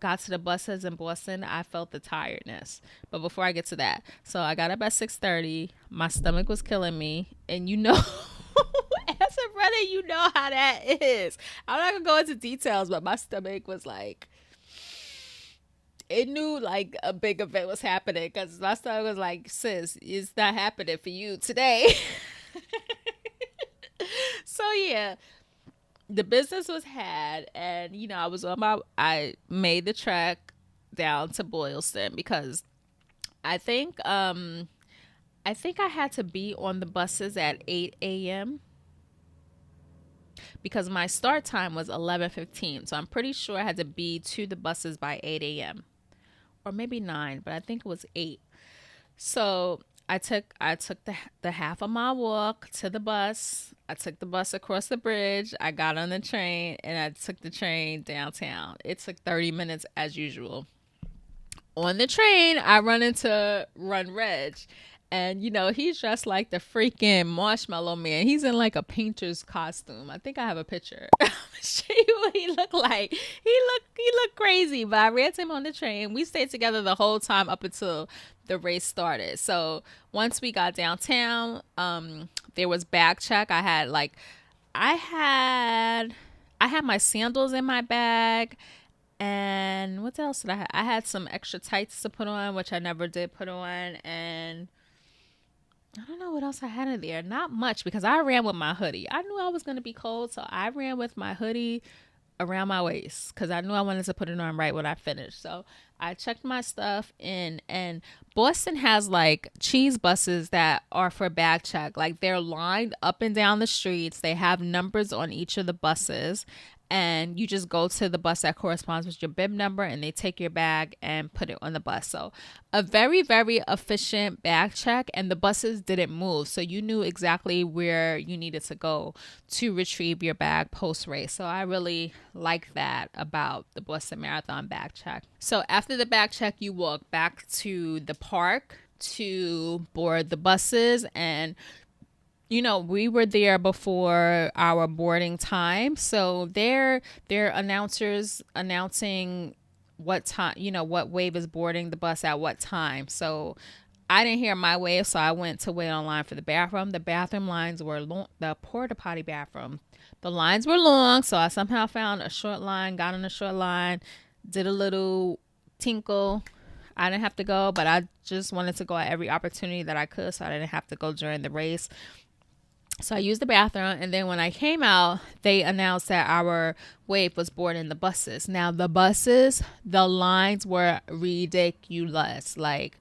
got to the buses in Boston, I felt the tiredness. But before I get to that, so I got up at 6:30. My stomach was killing me, and, you know, as a runner, you know how that is. I'm not gonna go into details, but my stomach was like, it knew like a big event was happening, because my stomach was like, sis, it's not happening for you today. So yeah, the business was had, and, you know, I made the trek down to Boylston because I think I had to be on the buses at 8 a.m. because my start time was 11:15. So I'm pretty sure I had to be to the buses by 8 a.m. or maybe 9, but I think it was 8. So I took the half a mile walk to the bus. I took the bus across the bridge. I got on the train, and I took the train downtown. It took 30 minutes as usual. On the train, I run into Run Reg. And, you know, he's dressed like the freaking Marshmallow Man. He's in like a painter's costume. I think I have a picture. I'm gonna show you what he looked like. He looked crazy, but I ran to him on the train. We stayed together the whole time up until the race started. So once we got downtown, there was bag check. I had my sandals in my bag. And what else did I have? I had some extra tights to put on, which I never did put on. And I don't know what else I had in there. Not much, because I ran with my hoodie. I knew I was going to be cold, so I ran with my hoodie around my waist because I knew I wanted to put it on right when I finished. So I checked my stuff in, and Boston has like cheese buses that are for bag check. Like, they're lined up and down the streets. They have numbers on each of the buses, and you just go to the bus that corresponds with your bib number, and they take your bag and put it on the bus. So a very, very efficient bag check, and the buses didn't move. So you knew exactly where you needed to go to retrieve your bag post race. So I really like that about the Boston Marathon bag check. So after the bag check, you walk back to the park to board the buses, and we were there before our boarding time. So they're announcers announcing what time, what wave is boarding the bus at what time. So I didn't hear my wave, so I went to wait online for the bathroom. The bathroom lines were long. The porta potty bathroom, the lines were long. So I somehow found a short line, got on a short line, did a little tinkle. I didn't have to go, but I just wanted to go at every opportunity that I could, so I didn't have to go during the race. So I used the bathroom, and then when I came out, they announced that our wave was boarding the buses. Now, the buses, the lines were ridiculous. Like,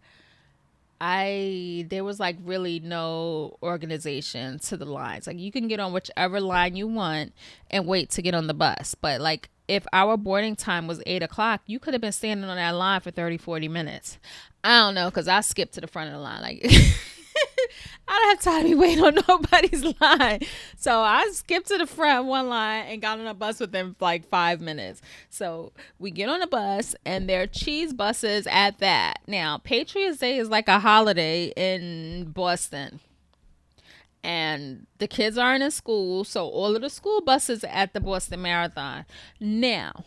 there was like really no organization to the lines. Like, you can get on whichever line you want and wait to get on the bus. But like, if our boarding time was 8:00, you could have been standing on that line for 30, 40 minutes. I don't know, because I skipped to the front of the line. Like, I don't have time to be waiting on nobody's line. So I skipped to the front one line and got on a bus within like 5 minutes. So we get on the bus, and they're cheese buses at that. Now, Patriots Day is like a holiday in Boston, and the kids aren't in school. So all of the school buses are at the Boston Marathon. Now,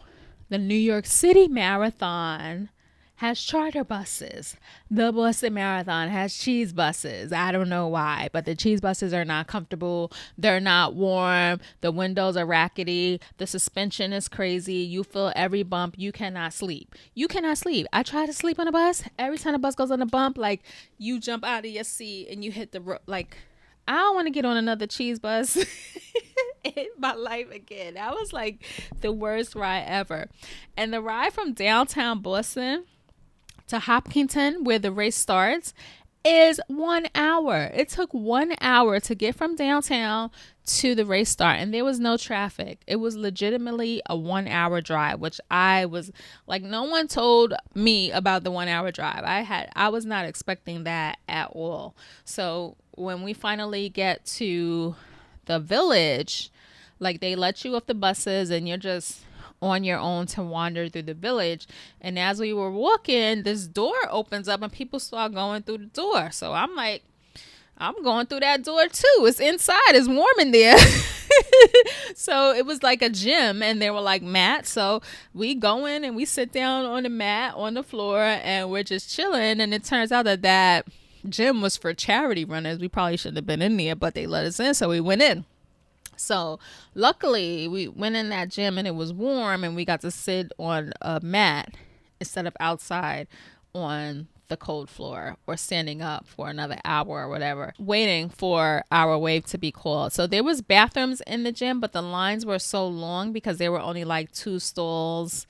the New York City Marathon has charter buses. The Boston Marathon has cheese buses. I don't know why, but the cheese buses are not comfortable. They're not warm. The windows are rackety. The suspension is crazy. You feel every bump. You cannot sleep. I try to sleep on a bus. Every time the bus goes on a bump, like, you jump out of your seat and you hit the like, I don't want to get on another cheese bus in my life again. That was like the worst ride ever. And the ride from downtown Boston to Hopkinton, where the race starts, is 1 hour. It took 1 hour to get from downtown to the race start, and there was no traffic. It was legitimately a 1 hour drive, which I was like, no one told me about the 1 hour drive. I was not expecting that at all. So when we finally get to the village, like, they let you off the buses and you're just on your own to wander through the village. And as we were walking, this door opens up and people start going through the door. So I'm like, I'm going through that door too. It's inside. It's warm in there. So it was like a gym, and there were like mats. So we go in and we sit down on the mat on the floor, and we're just chilling. And it turns out that gym was for charity runners. We probably shouldn't have been in there, but they let us in. So we went in. So luckily we went in that gym, and it was warm, and we got to sit on a mat instead of outside on the cold floor or standing up for another hour or whatever, waiting for our wave to be called. So there was bathrooms in the gym, but the lines were so long because there were only like 2 stalls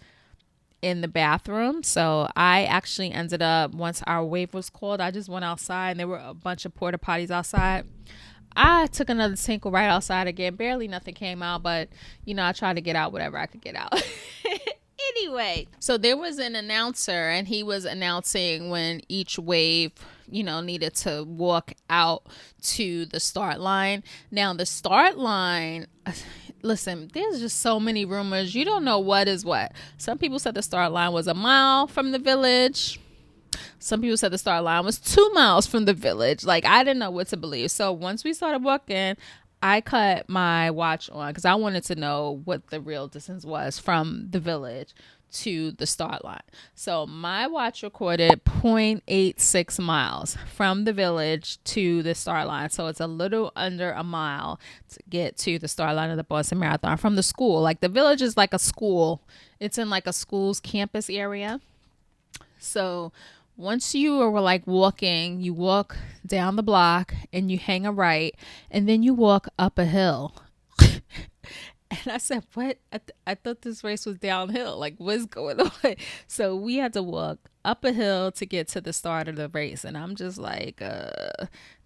in the bathroom. So I actually ended up, once our wave was called, I just went outside, and there were a bunch of porta potties outside. I took another tinkle right outside again. Barely nothing came out, but I tried to get out whatever I could get out. Anyway, so there was an announcer, and he was announcing when each wave, needed to walk out to the start line. Now, the start line, listen, there's just so many rumors. You don't know what is what. Some people said the start line was a mile from the village. Some people said the start line was 2 miles from the village. Like, I didn't know what to believe. So once we started walking, I cut my watch on because I wanted to know what the real distance was from the village to the start line. So my watch recorded 0.86 miles from the village to the start line. So it's a little under a mile to get to the start line of the Boston Marathon from the school. Like, the village is like a school. It's in like a school's campus area. So once you were like walking, you walk down the block and you hang a right, and then you walk up a hill. And I said, what? I thought this race was downhill. Like, what's going on? So we had to walk up a hill to get to the start of the race. And I'm just like,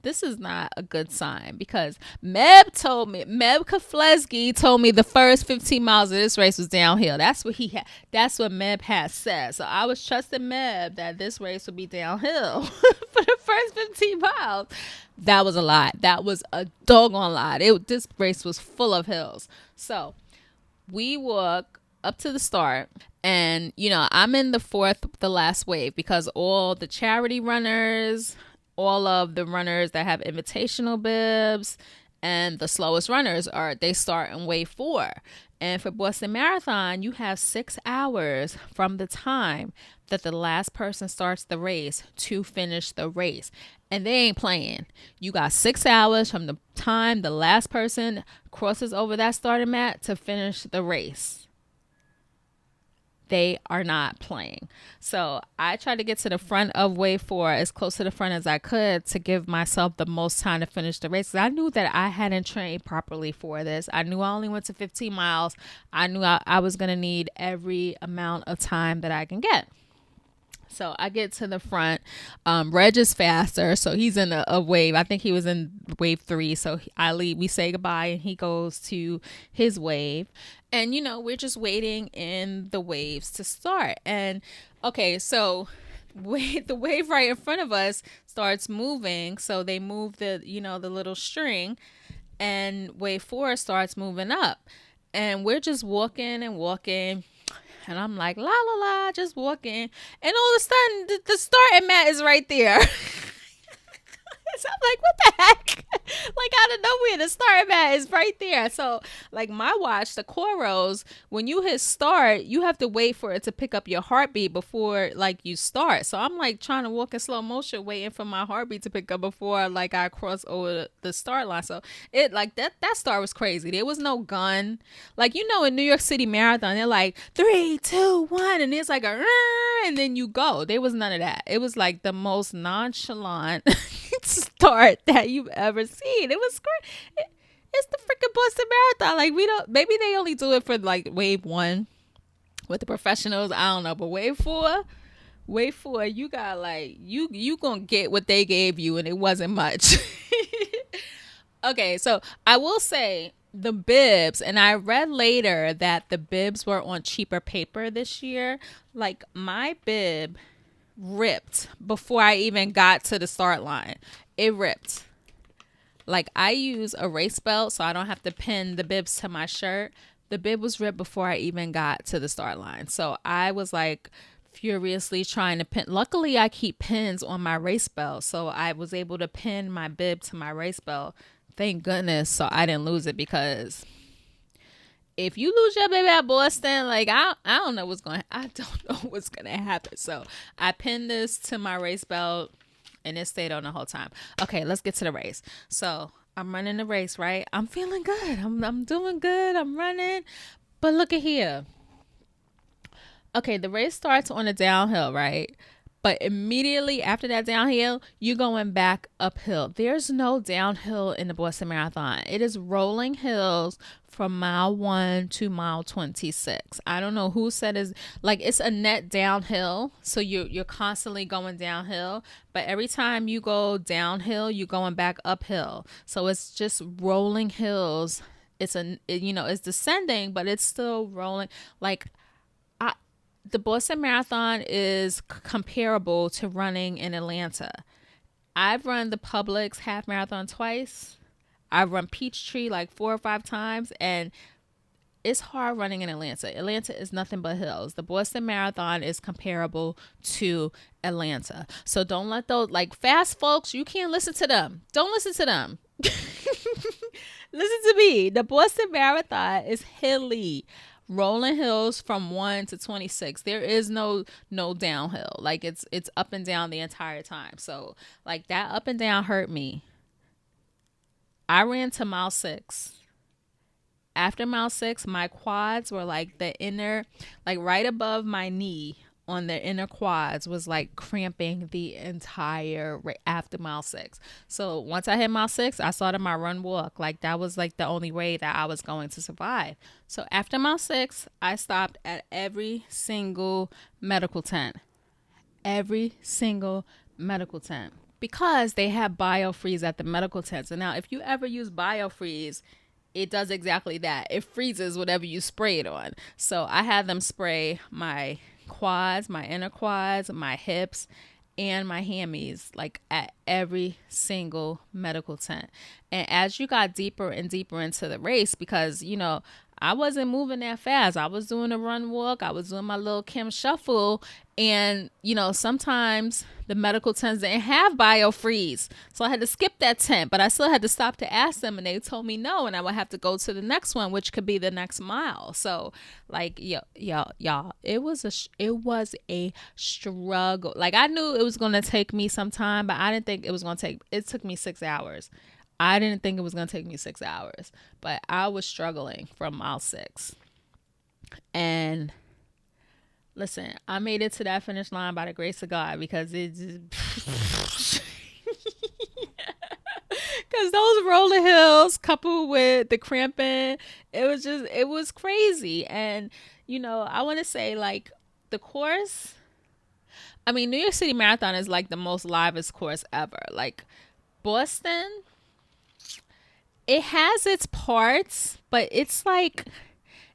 this is not a good sign, because Meb Keflezighi told me the first 15 miles of this race was downhill. That's what Meb had said. So I was trusting Meb that this race would be downhill for the first 15 miles. That was a lie. That was a doggone lie. This race was full of hills. So we walk up to the start, and I'm in the last wave, because all the charity runners, all of the runners that have invitational bibs, and the slowest runners they start in wave 4. And for Boston Marathon, you have 6 hours from the time that the last person starts the race to finish the race. And they ain't playing. You got 6 hours from the time the last person crosses over that starting mat to finish the race. They are not playing. So I tried to get to the front of wave 4, as close to the front as I could, to give myself the most time to finish the race. I knew that I hadn't trained properly for this. I knew I only went to 15 miles. I knew I was going to need every amount of time that I can get. So I get to the front. Reg is faster, so he's in a wave. I think he was in wave 3. So I leave. We say goodbye, and he goes to his wave. And, we're just waiting in the waves to start. And, okay, so the wave right in front of us starts moving. So they move the little string, and wave 4 starts moving up. And we're just walking and walking. And I'm like, la, la, la, just walking. And all of a sudden, the starting mat is right there. So I'm like, what the heck? Like, out of nowhere, the starting mat is right there. So, like, my watch, the Coros, when you hit start, you have to wait for it to pick up your heartbeat before, like, you start. So I'm, like, trying to walk in slow motion, waiting for my heartbeat to pick up before, like, I cross over the start line. So it, like, that start was crazy. There was no gun. Like, in New York City Marathon, they're like, 3, 2, 1, and it's like a, and then you go. There was none of that. It was, like, the most nonchalant start that you've ever seen. It was great. It's the freaking Boston Marathon. Like, maybe they only do it for, like, wave 1 with the professionals. I don't know. But wave 4, you got, like, you gonna get what they gave you, and it wasn't much. Okay, so I will say the bibs, and I read later that the bibs were on cheaper paper this year. Like, my bib ripped before I even got to the start line. It ripped. Like, I use a race belt, so I don't have to pin the bibs to my shirt. The bib was ripped before I even got to the start line. So I was, like, furiously trying to pin. Luckily, I keep pins on my race belt, so I was able to pin my bib to my race belt. Thank goodness. So I didn't lose it, because if you lose your baby at Boston, like, I don't know what's going to happen. So I pinned this to my race belt, and it stayed on the whole time. Okay, let's get to the race. So I'm running the race, right? I'm feeling good. I'm doing good. I'm running. But look at here. Okay, the race starts on a downhill, right? But immediately after that downhill, you're going back uphill. There's no downhill in the Boston Marathon. It is rolling hills from mile 1 to mile 26. I don't know who said it's a net downhill. So you're constantly going downhill. But every time you go downhill, you're going back uphill. So it's just rolling hills. It's descending, but it's still rolling. Like, the Boston Marathon is comparable to running in Atlanta. I've run the Publix Half Marathon twice. I've run Peachtree like 4 or 5 times, and it's hard running in Atlanta. Atlanta is nothing but hills. The Boston Marathon is comparable to Atlanta. So don't let those, like, fast folks, you can't listen to them. Don't listen to them. Listen to me. The Boston Marathon is hilly. Rolling hills from 1 to 26. There is no downhill. Like, it's up and down the entire time. So, like, that up and down hurt me. I ran to mile 6. After mile 6, my quads were like the inner, like right above my knee on their inner quads was like cramping the entire after mile 6. So once I hit mile 6, I started my run walk. Like that was like the only way that I was going to survive. So after mile 6, I stopped at every single medical tent. Every single medical tent. Because they have biofreeze at the medical tents. And now if you ever use biofreeze, it does exactly that. It freezes whatever you spray it on. So I had them spray my quads, my inner quads, my hips, and my hammies, like at every single medical tent. And as you got deeper and deeper into the race, because, you know, I wasn't moving that fast. I was doing a run walk. I was doing my little Kim shuffle. And, you know, sometimes the medical tents didn't have biofreeze. So I had to skip that tent, but I still had to stop to ask them. And they told me no. And I would have to go to the next one, which could be the next mile. So like, y'all, it was a struggle. Like I knew it was going to take me some time, but I didn't think it took me 6 hours. I didn't think it was going to take me 6 hours, but I was struggling from mile 6. And listen, I made it to that finish line by the grace of God because it just, because those roller hills coupled with the cramping, it was crazy. And, you know, I want to say like the course, I mean, New York City Marathon is like the most livest course ever. Like Boston, it has its parts, but it's like,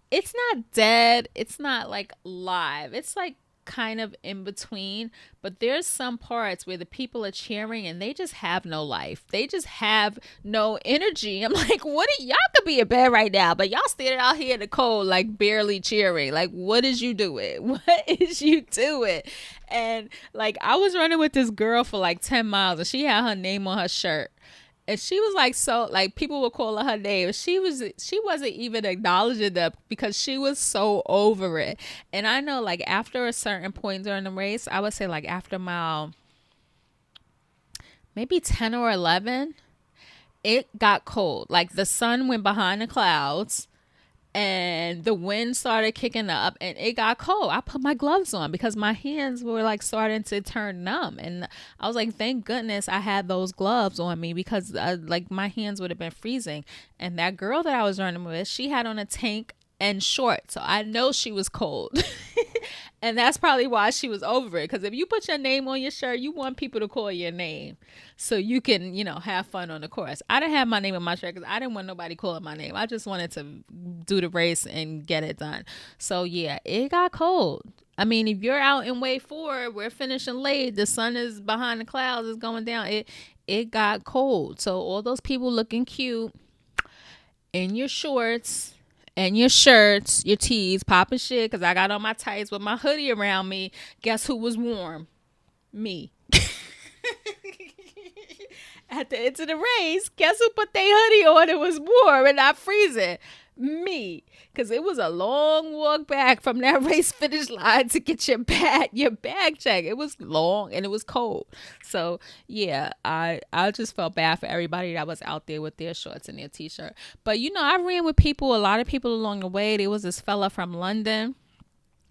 it's not dead. It's not like live. It's like kind of in between, but there's some parts where the people are cheering and they just have no life. They just have no energy. I'm like, y'all could be in bed right now, but y'all standing out here in the cold, like barely cheering. Like, what is you doing? What is you doing? And like, I was running with this girl for like 10 miles and she had her name on her shirt. And she was like, so like people were calling her name. She wasn't even acknowledging them because she was so over it. And I know like after a certain point during the race, I would say like after mile maybe 10 or 11, it got cold. Like the sun went behind the clouds and the wind started kicking up and it got cold. I put my gloves on because my hands were like starting to turn numb. And I was like, thank goodness I had those gloves on me because like my hands would have been freezing. And that girl that I was running with, she had on a tank and shorts. So I know she was cold. And that's probably why she was over it. Because if you put your name on your shirt, you want people to call your name so you can, you know, have fun on the course. I didn't have my name on my shirt because I didn't want nobody calling my name. I just wanted to do the race and get it done. So, yeah, it got cold. I mean, if you're out in wave 4, we're finishing late. The sun is behind the clouds. It's going down. It got cold. So all those people looking cute in your shorts and your shirts, your tees, popping shit, because I got on my tights with my hoodie around me. Guess who was warm? Me. At the end of the race, guess who put their hoodie on and was warm and not freezing? Me. Because it was a long walk back from that race finish line to get your bag checked. It was long and it was cold. So yeah, I just felt bad for everybody that was out there with their shorts and their t-shirt. But you know, I ran with a lot of people along the way. There was this fella from London.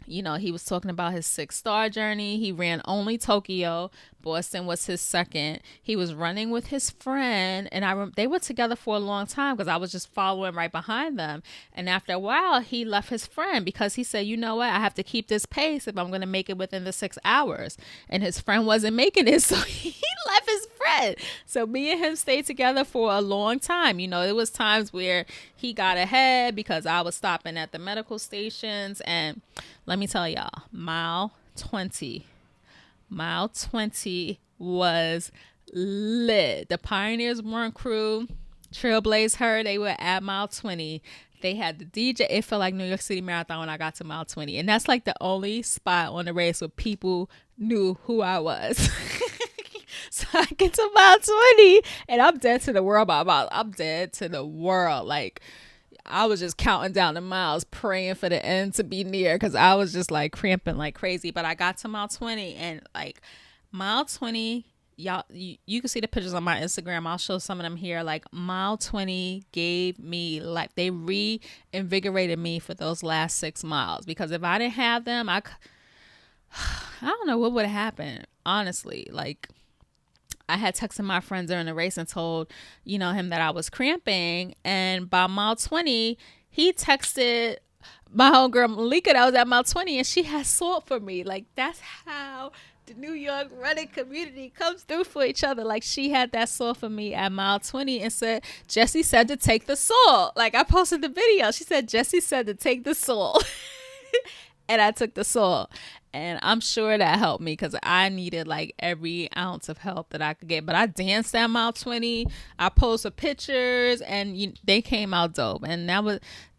You know, he was talking about his 6-star journey. He ran only Tokyo. Boston was his second. He was running with his friend, and they were together for a long time because I was just following right behind them. And after a while, he left his friend because he said, you know what, I have to keep this pace if I'm going to make it within the 6 hours. And his friend wasn't making it, so he left his friend. So me and him stayed together for a long time. You know, there was times where he got ahead because I was stopping at the medical stations. And let me tell y'all, mile 20 was lit. The Pioneers Run crew, Trailblaze her, they were at mile 20. They had the DJ. It felt like New York City Marathon when I got to mile 20. And that's like the only spot on the race where people knew who I was. So I get to mile 20 and I'm dead to the world. I'm dead to the world. Like, I was just counting down the miles, praying for the end to be near because I was just like cramping like crazy. But I got to mile 20 and like mile 20, y'all, you can see the pictures on my Instagram. I'll show some of them here. Like mile 20 gave me like, they reinvigorated me for those last 6 miles because if I didn't have them, I don't know what would have happened, honestly. Like, I had texted my friend during the race and told, him that I was cramping. And by mile 20, he texted my homegirl Malika that was at mile 20, and she had salt for me. Like, that's how the New York running community comes through for each other. Like, she had that salt for me at mile 20 and said, Jessie said to take the salt. Like, I posted the video. She said, Jessie said to take the salt. And I took the salt. And I'm sure that helped me because I needed like every ounce of help that I could get. But I danced at mile 20. I posted pictures and they came out dope. And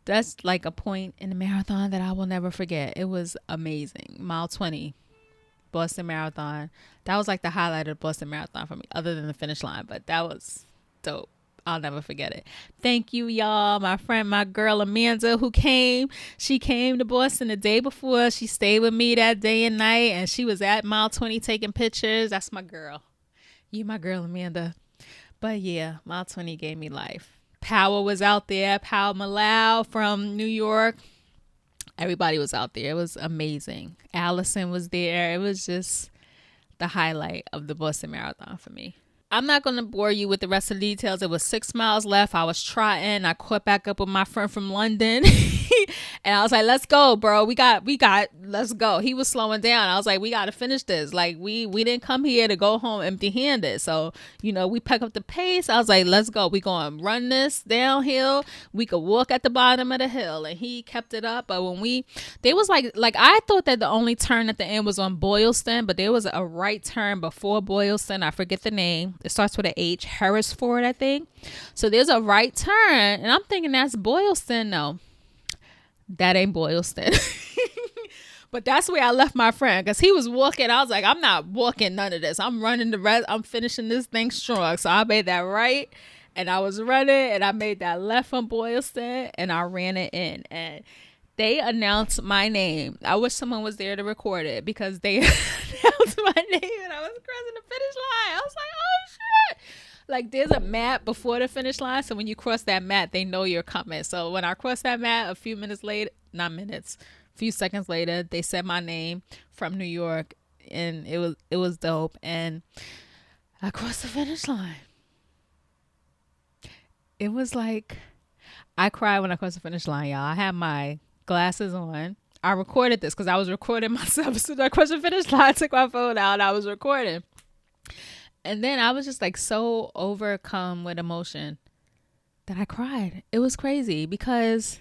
that's like a point in the marathon that I will never forget. It was amazing. Mile 20, Boston Marathon. That was like the highlight of the Boston Marathon for me, other than the finish line. But that was dope. I'll never forget it. Thank you, y'all. My girl Amanda, who came. She came to Boston the day before. She stayed with me that day and night, and she was at mile 20 taking pictures. That's my girl. You my girl, Amanda. But yeah, mile 20 gave me life. Power was out there. Power Malau from New York. Everybody was out there. It was amazing. Allison was there. It was just the highlight of the Boston Marathon for me. I'm not going to bore you with the rest of the details. It was 6 miles left. I was trotting. I caught back up with my friend from London. And I was like, let's go, bro. Let's go. He was slowing down. I was like, we got to finish this. Like, we didn't come here to go home empty handed. So, we pick up the pace. I was like, let's go. We going to run this downhill. We could walk at the bottom of the hill. And he kept it up. But they was like I thought that the only turn at the end was on Boylston, but there was a right turn before Boylston. I forget the name. It starts with an H, Harrisford, I think. So there's a right turn, and I'm thinking that's Boylston. No, that ain't Boylston. But that's where I left my friend because he was walking. I was like, I'm not walking none of this. I'm running the rest. I'm finishing this thing strong. So I made that right, and I was running, and I made that left from Boylston, and I ran it in. And they announced my name. I wish someone was there to record it because they announced my name and I was crossing the finish line. I was like, oh shit. Like, there's a mat before the finish line. So when you cross that mat, they know you're coming. So when I crossed that mat a few seconds later, they said my name from New York, and it was dope. And I crossed the finish line. It was like, I cried when I crossed the finish line, y'all. I had my glasses on. I recorded this because I was recording myself. As soon as I crossed the finish line, I took my phone out and I was recording. And then I was just like so overcome with emotion that I cried. It was crazy because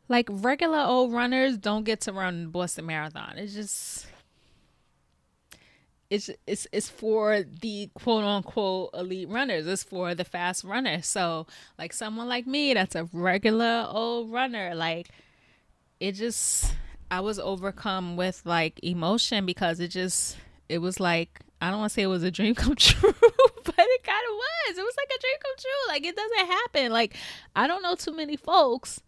like regular old runners don't get to run the Boston Marathon. It's for the quote unquote elite runners. It's for the fast runners. So like someone like me that's a regular old runner, like I was overcome with like emotion because it was like, I don't want to say it was a dream come true, but it kind of was. It was like a dream come true. Like, it doesn't happen. Like, I don't know too many folks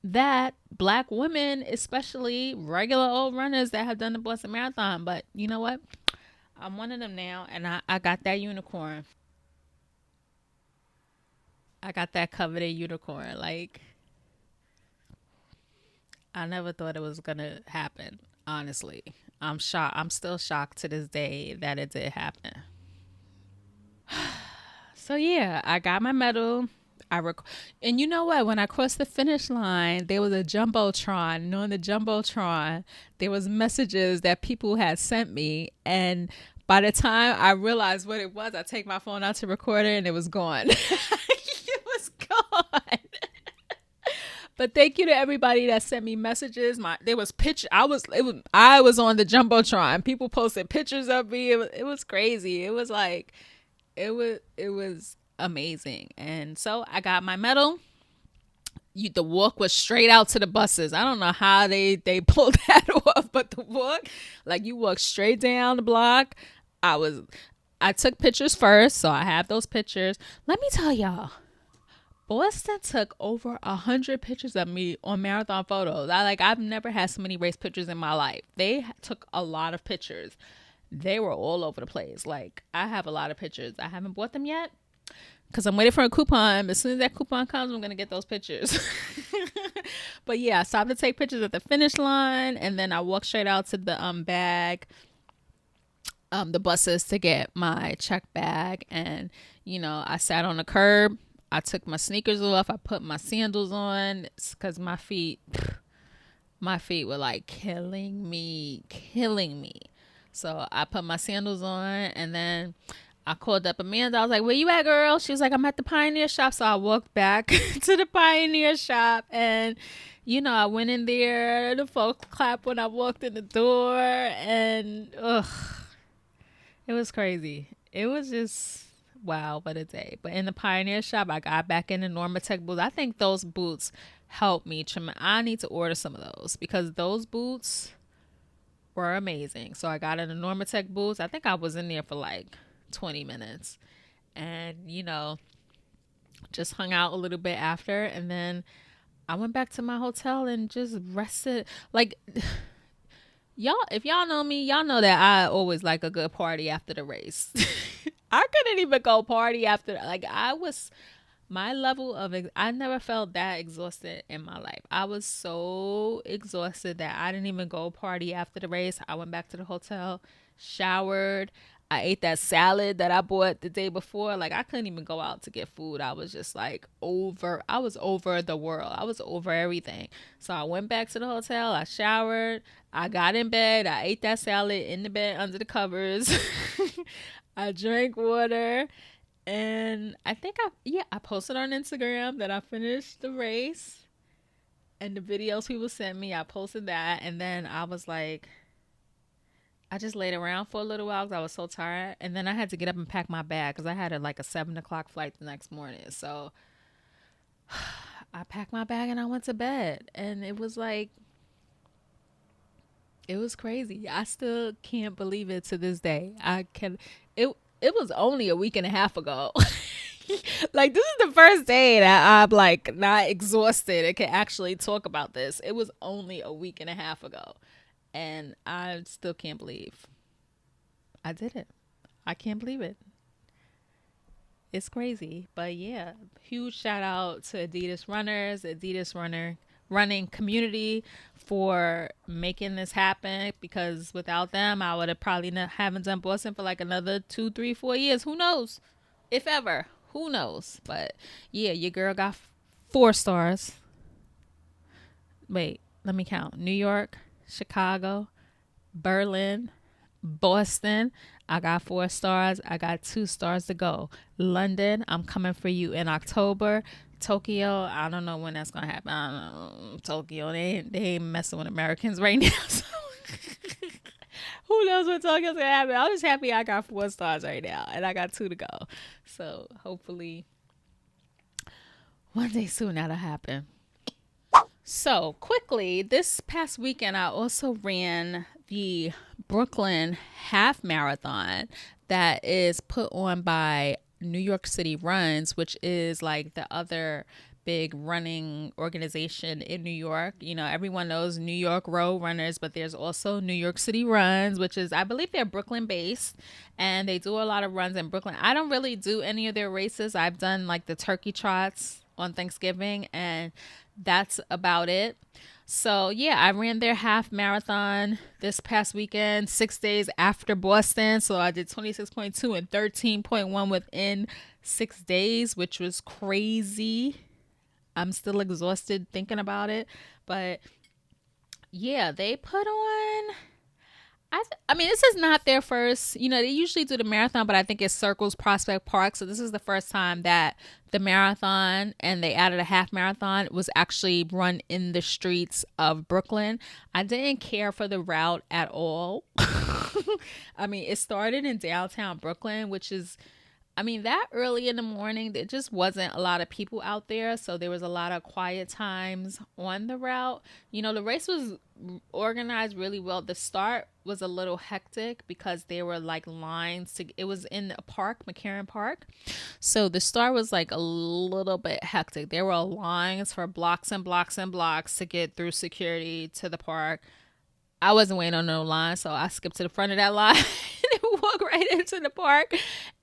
that Black women, especially regular old runners that have done the Boston Marathon. But you know what? I'm one of them now, and I got that unicorn. I got that coveted unicorn. Like, I never thought it was going to happen, honestly. I'm shocked. I'm still shocked to this day that it did happen. So yeah, I got my medal. And you know what? When I crossed the finish line, there was a Jumbotron. And on the Jumbotron, there was messages that people had sent me. And by the time I realized what it was, I take my phone out to record it and it was gone. It was gone. But thank you to everybody that sent me messages. There was picture. I was on the Jumbotron. People posted pictures of me. It was crazy. It was like, it was amazing. And so I got my medal. The walk was straight out to the buses. I don't know how they pulled that off, but the walk, like you walk straight down the block. I took pictures first, so I have those pictures. Let me tell y'all. Boston took over 100 pictures of me on Marathon Photos. I've never had so many race pictures in my life. They took a lot of pictures. They were all over the place. Like, I have a lot of pictures. I haven't bought them yet because I'm waiting for a coupon. As soon as that coupon comes, I'm going to get those pictures. But yeah, I stopped to take pictures at the finish line, and then I walked straight out to the the buses to get my check bag. And, I sat on the curb. I took my sneakers off. I put my sandals on because my feet were like killing me. So I put my sandals on, and then I called up Amanda. I was like, where you at, girl? She was like, I'm at the Pioneer shop. So I walked back to the Pioneer shop, and, I went in there. The folks clapped when I walked in the door, and it was crazy. It was just, wow, what a day. But in the Pioneer shop, I got back in the Normatec boots. I think those boots helped me. I need to order some of those because those boots were amazing. So I got in the Normatec boots. I think I was in there for like 20 minutes, and just hung out a little bit after, and then I went back to my hotel and just rested. Like, if y'all know me, y'all know that I always like a good party after the race. I couldn't even go party after. Like, my level of I never felt that exhausted in my life. I was so exhausted that I didn't even go party after the race. I went back to the hotel, showered. I ate that salad that I bought the day before. Like, I couldn't even go out to get food. I was just like I was over the world. I was over everything. So I went back to the hotel. I showered. I got in bed. I ate that salad in the bed under the covers. I drank water. And I think I posted on Instagram that I finished the race. And the videos people sent me, I posted that. And then I was like, I just laid around for a little while because I was so tired. And then I had to get up and pack my bag because I had a 7 o'clock flight the next morning. So I packed my bag and I went to bed. And it was crazy. I still can't believe it to this day. It was only a week and a half ago. Like, this is the first day that I'm like not exhausted and can actually talk about this. It was only a week and a half ago. And I still can't believe I did it. I can't believe it. It's crazy. But yeah, huge shout out to Adidas runners, running community for making this happen, because without them, I would have probably haven't done Boston for like another 2, 3, 4 years. Who knows? If ever. Who knows? But yeah, your girl got 4 stars. Wait, let me count. New York, Chicago, Berlin, Boston. I got 4 stars. I got 2 stars to go. London, I'm coming for you in October. Tokyo, I don't know when that's gonna happen. I don't know. Tokyo, they ain't messing with Americans right now. So who knows when Tokyo's gonna happen? I'm just happy I got 4 stars right now, and I got 2 to go. So hopefully one day soon that'll happen. So quickly, this past weekend, I also ran the Brooklyn Half Marathon that is put on by NYCRuns, which is like the other big running organization in New York. Everyone knows New York Road Runners, but there's also New York City Runs, which is, I believe they're Brooklyn based, and they do a lot of runs in Brooklyn. I don't really do any of their races. I've done like the turkey trots on Thanksgiving, and that's about it. So yeah, I ran their half marathon this past weekend, 6 days after Boston. So I did 26.2 and 13.1 within 6 days, which was crazy. I'm still exhausted thinking about it, but yeah, they put on, I mean, this is not their first, they usually do the marathon, but I think it circles Prospect Park. So this is the first time that the marathon, and they added a half marathon, was actually run in the streets of Brooklyn. I didn't care for the route at all. I mean, it started in downtown Brooklyn, which is, that early in the morning, there just wasn't a lot of people out there. So there was a lot of quiet times on the route. The race was organized really well. The start was a little hectic because there were like lines it was in a park, McCarran Park. So the start was like a little bit hectic. There were lines for blocks and blocks and blocks to get through security to the park. I wasn't waiting on no line, so I skipped to the front of that line and walked right into the park.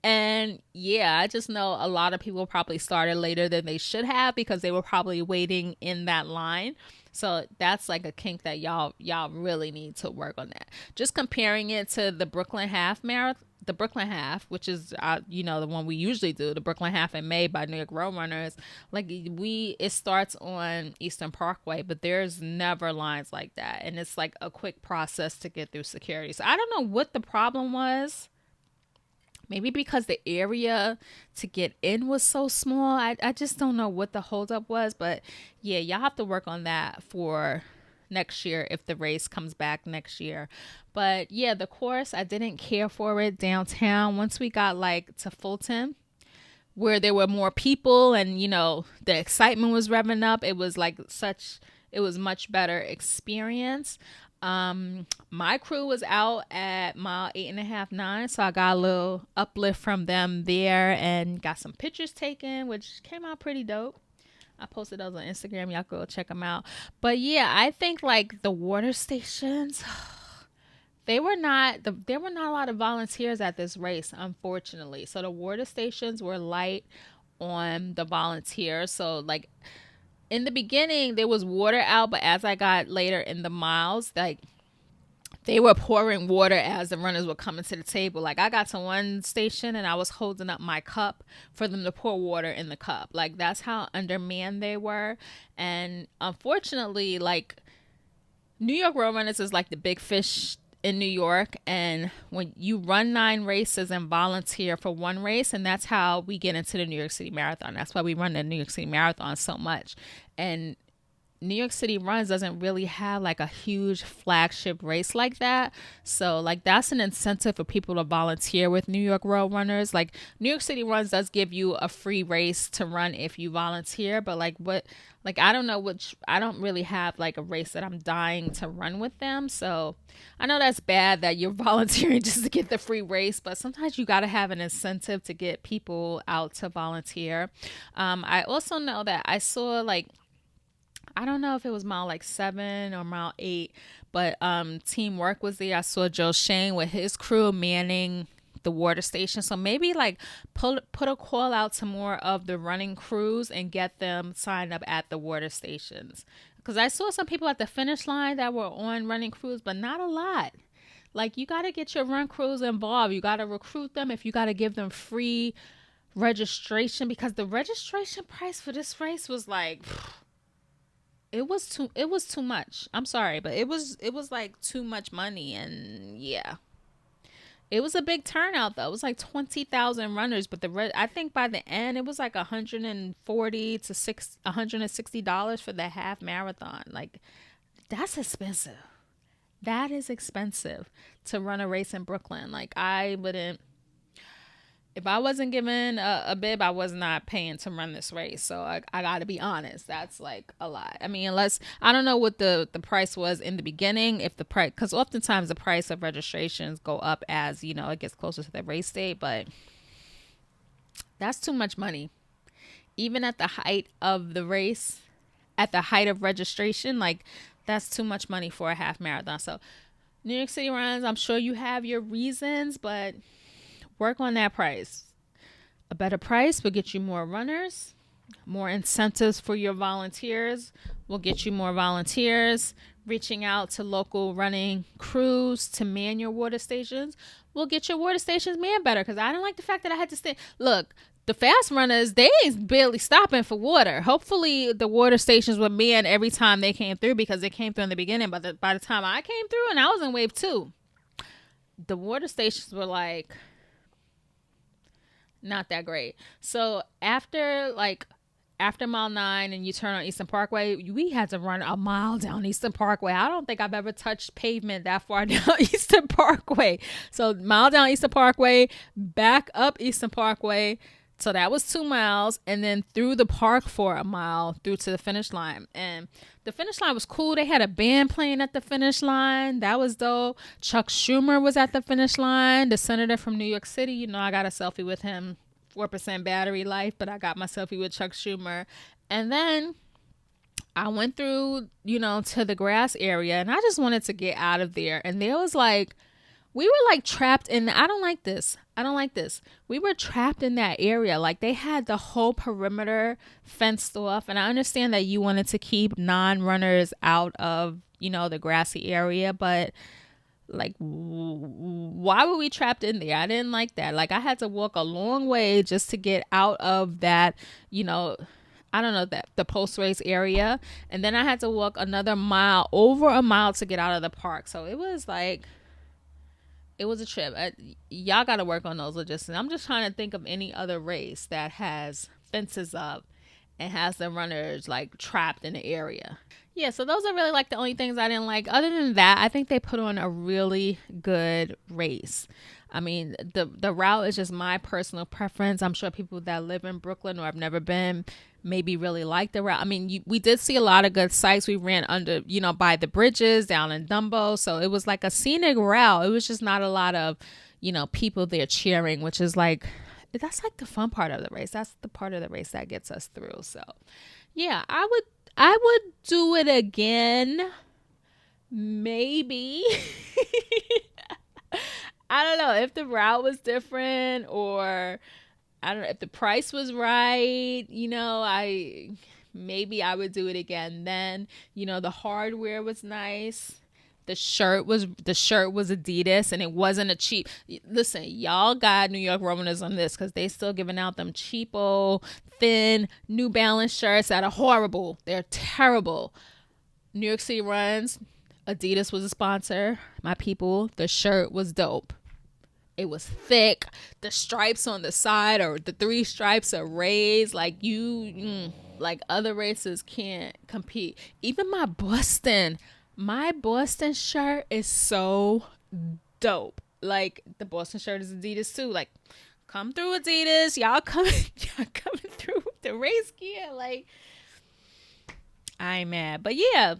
And yeah, I just know a lot of people probably started later than they should have because they were probably waiting in that line. So that's like a kink that y'all really need to work on that. Just comparing it to the Brooklyn Half Marathon, the Brooklyn Half, which is the one we usually do, the Brooklyn Half in May by New York Road Runners. Like it starts on Eastern Parkway, but there's never lines like that, and it's like a quick process to get through security. So I don't know what the problem was. Maybe because the area to get in was so small. I just don't know what the holdup was. But yeah, y'all have to work on that for next year if the race comes back next year. But yeah, the course, I didn't care for it downtown. Once we got like to Fulton, where there were more people and, the excitement was revving up, it was much better experience. My crew was out at mile 8.5, 9, so I got a little uplift from them there and got some pictures taken, which came out pretty dope. I posted those on Instagram. Y'all go check them out. But yeah, I think like the water stations, there were not a lot of volunteers at this race, unfortunately. So the water stations were light on the volunteers. So like, in the beginning, there was water out, but as I got later in the miles, like they were pouring water as the runners were coming to the table. Like I got to one station and I was holding up my cup for them to pour water in the cup. Like that's how undermanned they were. And unfortunately, like New York Road Runners is like the big fish in New York, and when you run 9 races and volunteer for one race, and that's how we get into the New York City Marathon. That's why we run the New York City Marathon so much. And New York City Runs doesn't really have like a huge flagship race like that. So like that's an incentive for people to volunteer with New York Road Runners. Like New York City Runs does give you a free race to run if you volunteer, but I don't really have like a race that I'm dying to run with them. So I know that's bad that you're volunteering just to get the free race, but sometimes you got to have an incentive to get people out to volunteer. I also know that I saw like, I don't know if it was mile like 7 or mile 8, but Teamwork was there. I saw Joe Shane with his crew manning the water station. So maybe like put a call out to more of the running crews and get them signed up at the water stations. Because I saw some people at the finish line that were on running crews, but not a lot. Like you got to get your run crews involved. You got to recruit them. If you got to give them free registration, because the registration price for this race was like... It was too much. I'm sorry, but it was like too much money. And yeah, it was a big turnout though. It was like 20,000 runners, but I think by the end it was like $140 to $160 for the half marathon. Like that's expensive. That is expensive to run a race in Brooklyn. Like I wouldn't. If I wasn't given a bib, I was not paying to run this race. So I got to be honest. That's like a lot. I mean, unless I don't know what the price was in the beginning. If the price, because oftentimes the price of registrations go up as, it gets closer to the race date. But that's too much money. Even at the height of the race, at the height of registration, like that's too much money for a half marathon. So New York City Runs, I'm sure you have your reasons, but work on that price. A better price will get you more runners, more incentives for your volunteers will get you more volunteers. Reaching out to local running crews to man your water stations will get your water stations manned better. Because I don't like the fact that I had to stay. Look, the fast runners, they ain't barely stopping for water. Hopefully the water stations were manned every time they came through, because they came through in the beginning. But by the time I came through, and I was in wave 2, the water stations were like... not that great. So after mile 9 and you turn on Eastern Parkway, we had to run a mile down Eastern Parkway. I don't think I've ever touched pavement that far down Eastern Parkway. So mile down Eastern Parkway, back up Eastern Parkway. So that was 2 miles, and then through the park for a mile through to the finish line. And the finish line was cool. They had a band playing at the finish line. That was dope. Chuck Schumer was at the finish line, the senator from New York City. I got a selfie with him. 4% battery life, but I got my selfie with Chuck Schumer. And then I went through, to the grass area, and I just wanted to get out of there. And there was like we were like trapped in, I don't like this. We were trapped in that area. Like they had the whole perimeter fenced off. And I understand that you wanted to keep non-runners out of, the grassy area, but like, why were we trapped in there? I didn't like that. Like I had to walk a long way just to get out of that, I don't know, that the post-race area. And then I had to walk another mile, over a mile, to get out of the park. So it was like, it was a trip. Y'all got to work on those logistics. I'm just trying to think of any other race that has fences up and has the runners like trapped in the area. Yeah, so those are really like the only things I didn't like. Other than that, I think they put on a really good race. I mean, the route is just my personal preference. I'm sure people that live in Brooklyn or have never been maybe really like the route. I mean, we did see a lot of good sights. We ran under, by the bridges down in Dumbo. So it was like a scenic route. It was just not a lot of, people there cheering, which is like, that's like the fun part of the race. That's the part of the race that gets us through. So yeah, I would do it again. Maybe. I don't know if the route was different, or I don't know if the price was right. Maybe I would do it again then. The hardware was nice. The shirt was Adidas, and it wasn't a cheap. Listen, y'all got New York runners on this, because they still giving out them cheapo, thin New Balance shirts that are horrible. They're terrible. New York City Runs, Adidas was a sponsor. My people, the shirt was dope. It was thick. The stripes on the side, or the 3 stripes, are raised. Like like other races can't compete. Even my Boston shirt is so dope. Like the Boston shirt is Adidas too. Like, come through Adidas. Y'all coming through the race gear. Like, I'm mad. But yeah,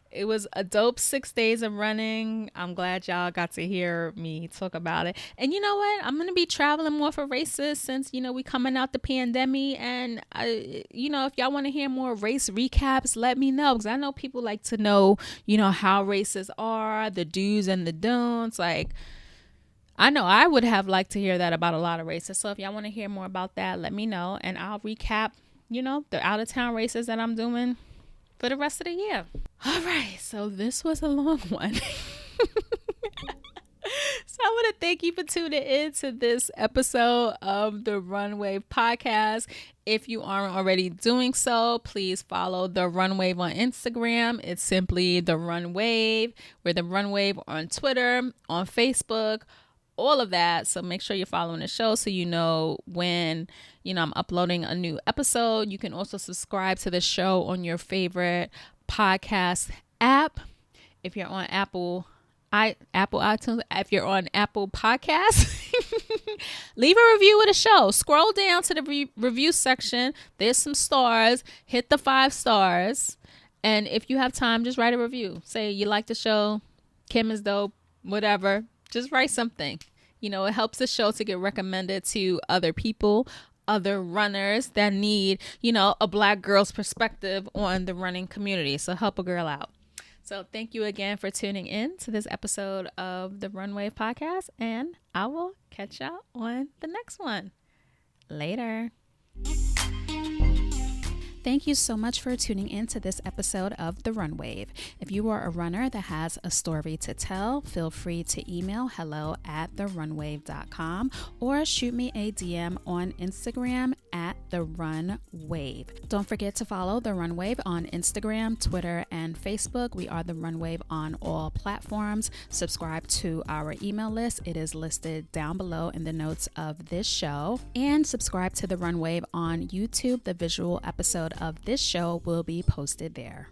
it was a dope 6 days of running. I'm glad y'all got to hear me talk about it. And you know what? I'm going to be traveling more for races since, we coming out the pandemic. And, if y'all want to hear more race recaps, let me know. Because I know people like to know, how races are, the do's and the don'ts. Like, I know I would have liked to hear that about a lot of races. So if y'all want to hear more about that, let me know. And I'll recap, the out-of-town races that I'm doing for the rest of the year. All right, so this was a long one. So I want to thank you for tuning in to this episode of the Run Wave podcast. If you aren't already doing so, please follow the Run Wave on Instagram. It's simply the Run Wave. We're the Run Wave on Twitter, on Facebook, all of that. So make sure you're following the show so you know when I'm uploading a new episode. You can also subscribe to the show on your favorite podcast app. If you're on Apple iTunes, if you're on Apple Podcasts, leave a review of the show. Scroll down to the review section. There's some stars. Hit the 5 stars. And if you have time, just write a review. Say you like the show. Kim is dope. Whatever. Just write something. It helps the show to get recommended to other people, other runners that need, a Black girl's perspective on the running community. So help a girl out. So thank you again for tuning in to this episode of the Run Wave podcast, and I will catch y'all on the next one. Later. Thank you so much for tuning in to this episode of The Run Wave. If you are a runner that has a story to tell, feel free to email hello@therunwave.com or shoot me a DM on Instagram @therunwave. Don't forget to follow The Run Wave on Instagram, Twitter, and Facebook. We are The Run Wave on all platforms. Subscribe to our email list. It is listed down below in the notes of this show. And subscribe to The Run Wave on YouTube. The visual episode of this show will be posted there.